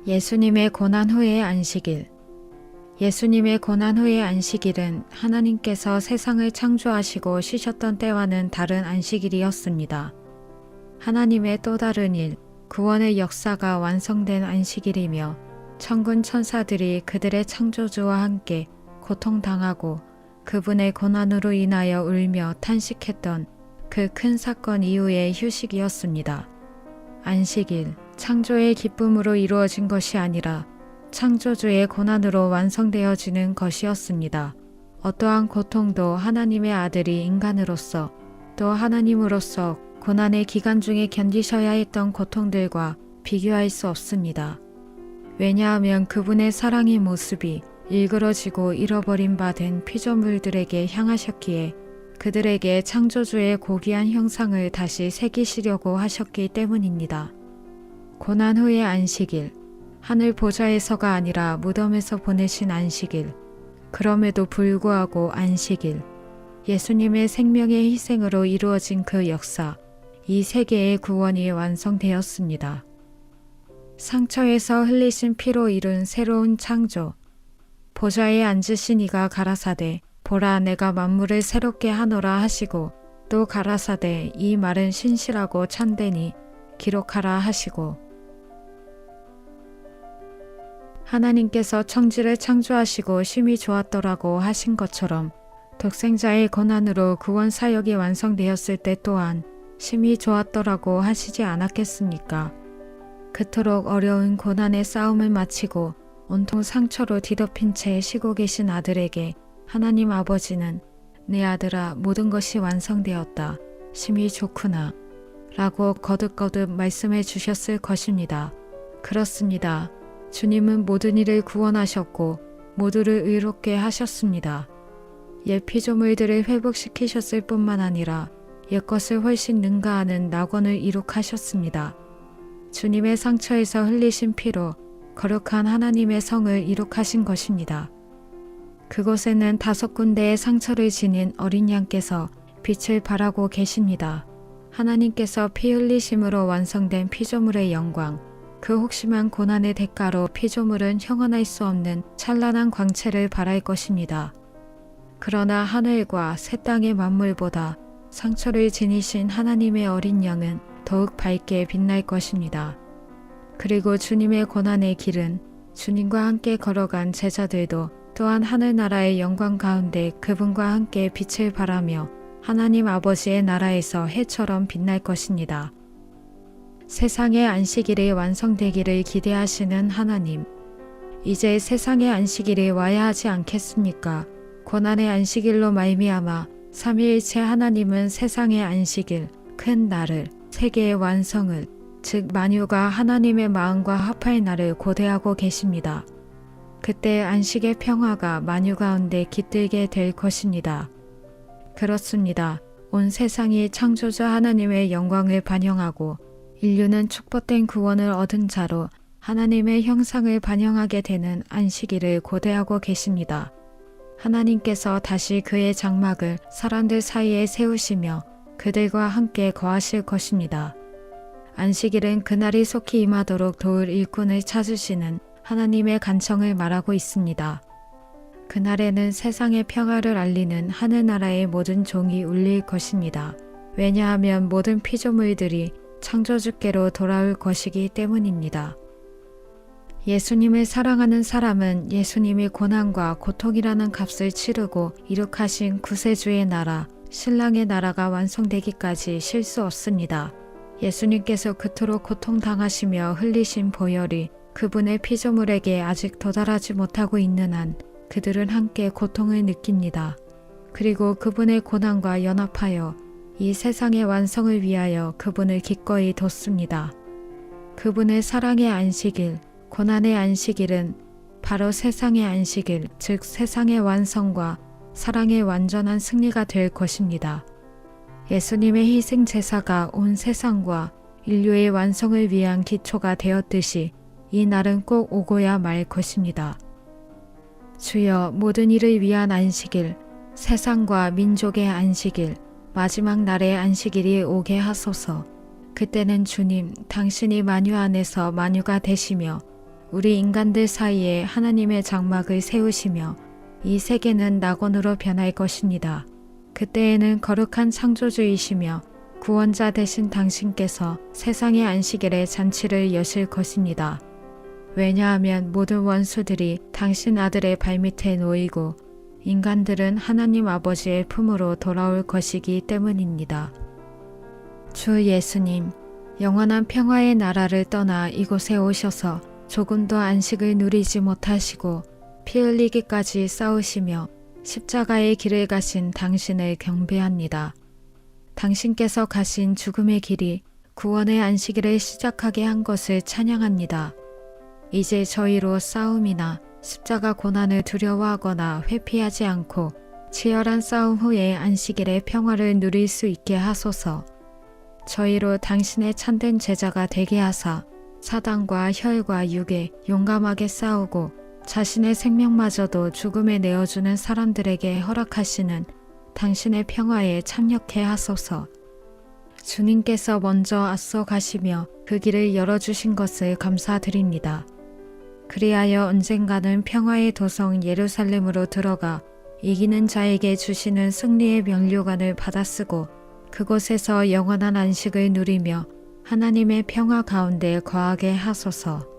예수님의 고난 후의 안식일. 예수님의 고난 후의 안식일은 하나님께서 세상을 창조하시고 쉬셨던 때와는 다른 안식일이었습니다. 하나님의 또 다른 일, 구원의 역사가 완성된 안식일이며 천군 천사들이 그들의 창조주와 함께 고통당하고 그분의 고난으로 인하여 울며 탄식했던 그 큰 사건 이후의 휴식이었습니다. 안식일, 창조의 기쁨으로 이루어진 것이 아니라 창조주의 고난으로 완성되어지는 것이었습니다. 어떠한 고통도 하나님의 아들이 인간으로서 또 하나님으로서 고난의 기간 중에 견디셔야 했던 고통들과 비교할 수 없습니다. 왜냐하면 그분의 사랑의 모습이 일그러지고 잃어버린 바 된 피조물들에게 향하셨기에 그들에게 창조주의 고귀한 형상을 다시 새기시려고 하셨기 때문입니다. 고난 후의 안식일, 하늘 보좌에서가 아니라 무덤에서 보내신 안식일, 그럼에도 불구하고 안식일, 예수님의 생명의 희생으로 이루어진 그 역사, 이 세계의 구원이 완성되었습니다. 상처에서 흘리신 피로 이룬 새로운 창조, 보좌에 앉으신 이가 가라사대 보라 내가 만물을 새롭게 하노라 하시고 또 가라사대 이 말은 신실하고 참되니 기록하라 하시고 하나님께서 천지를 창조하시고 심히 좋았더라고 하신 것처럼 독생자의 고난으로 구원 사역이 완성되었을 때 또한 심히 좋았더라고 하시지 않았겠습니까? 그토록 어려운 고난의 싸움을 마치고 온통 상처로 뒤덮인 채 쉬고 계신 아들에게 하나님 아버지는 내 아들아, 모든 것이 완성되었다. 심히 좋구나. 라고 거듭거듭 말씀해 주셨을 것입니다. 그렇습니다. 주님은 모든 일을 구원하셨고 모두를 의롭게 하셨습니다. 옛 피조물들을 회복시키셨을 뿐만 아니라 옛것을 훨씬 능가하는 낙원을 이룩하셨습니다. 주님의 상처에서 흘리신 피로 거룩한 하나님의 성을 이룩하신 것입니다. 그곳에는 5군데의 상처를 지닌 어린 양께서 빛을 발하고 계십니다. 하나님께서 피 흘리심으로 완성된 피조물의 영광, 그 혹심한 고난의 대가로 피조물은 형언할 수 없는 찬란한 광채를 발할 것입니다. 그러나 하늘과 새 땅의 만물보다 상처를 지니신 하나님의 어린 양은 더욱 밝게 빛날 것입니다. 그리고 주님의 고난의 길은 주님과 함께 걸어간 제자들도 또한 하늘나라의 영광 가운데 그분과 함께 빛을 발하며 하나님 아버지의 나라에서 해처럼 빛날 것입니다. 세상의 안식일이 완성되기를 기대하시는 하나님, 이제 세상의 안식일이 와야 하지 않겠습니까? 고난의 안식일로 말미암아 삼위일체 하나님은 세상의 안식일, 큰 날을, 세계의 완성을, 즉 만유가 하나님의 마음과 합할 날을 고대하고 계십니다. 그때 안식의 평화가 만유 가운데 깃들게 될 것입니다. 그렇습니다. 온 세상이 창조자 하나님의 영광을 반영하고 인류는 축복된 구원을 얻은 자로 하나님의 형상을 반영하게 되는 안식일을 고대하고 계십니다. 하나님께서 다시 그의 장막을 사람들 사이에 세우시며 그들과 함께 거하실 것입니다. 안식일은 그날이 속히 임하도록 도울 일꾼을 찾으시는 하나님의 간청을 말하고 있습니다. 그날에는 세상의 평화를 알리는 하늘나라의 모든 종이 울릴 것입니다. 왜냐하면 모든 피조물들이 창조주께로 돌아올 것이기 때문입니다. 예수님을 사랑하는 사람은 예수님이 고난과 고통이라는 값을 치르고 이룩하신 구세주의 나라, 신랑의 나라가 완성되기까지 쉴 수 없습니다. 예수님께서 그토록 고통당하시며 흘리신 보혈이 그분의 피조물에게 아직 도달하지 못하고 있는 한 그들은 함께 고통을 느낍니다. 그리고 그분의 고난과 연합하여 이 세상의 완성을 위하여 그분을 기꺼이 돕습니다. 그분의 사랑의 안식일, 고난의 안식일은 바로 세상의 안식일, 즉 세상의 완성과 사랑의 완전한 승리가 될 것입니다. 예수님의 희생 제사가 온 세상과 인류의 완성을 위한 기초가 되었듯이 이 날은 꼭 오고야 말 것입니다. 주여, 모든 일을 위한 안식일, 세상과 민족의 안식일, 마지막 날의 안식일이 오게 하소서. 그때는 주님, 당신이 만유 안에서 만유가 되시며 우리 인간들 사이에 하나님의 장막을 세우시며 이 세계는 낙원으로 변할 것입니다. 그때에는 거룩한 창조주이시며 구원자 되신 당신께서 세상의 안식일에 잔치를 여실 것입니다. 왜냐하면 모든 원수들이 당신 아들의 발밑에 놓이고 인간들은 하나님 아버지의 품으로 돌아올 것이기 때문입니다. 주 예수님, 영원한 평화의 나라를 떠나 이곳에 오셔서 조금도 안식을 누리지 못하시고 피 흘리기까지 싸우시며 십자가의 길을 가신 당신을 경배합니다. 당신께서 가신 죽음의 길이 구원의 안식일을 시작하게 한 것을 찬양합니다. 이제 저희로 싸움이나 십자가 고난을 두려워하거나 회피하지 않고 치열한 싸움 후에 안식일의 평화를 누릴 수 있게 하소서. 저희로 당신의 참된 제자가 되게 하사 사단과 혈과 육에 용감하게 싸우고 자신의 생명마저도 죽음에 내어주는 사람들에게 허락하시는 당신의 평화에 참여케 하소서. 주님께서 먼저 앞서 가시며 그 길을 열어주신 것을 감사드립니다. 그리하여 언젠가는 평화의 도성 예루살렘으로 들어가 이기는 자에게 주시는 승리의 면류관을 받아쓰고 그곳에서 영원한 안식을 누리며 하나님의 평화 가운데 거하게 하소서.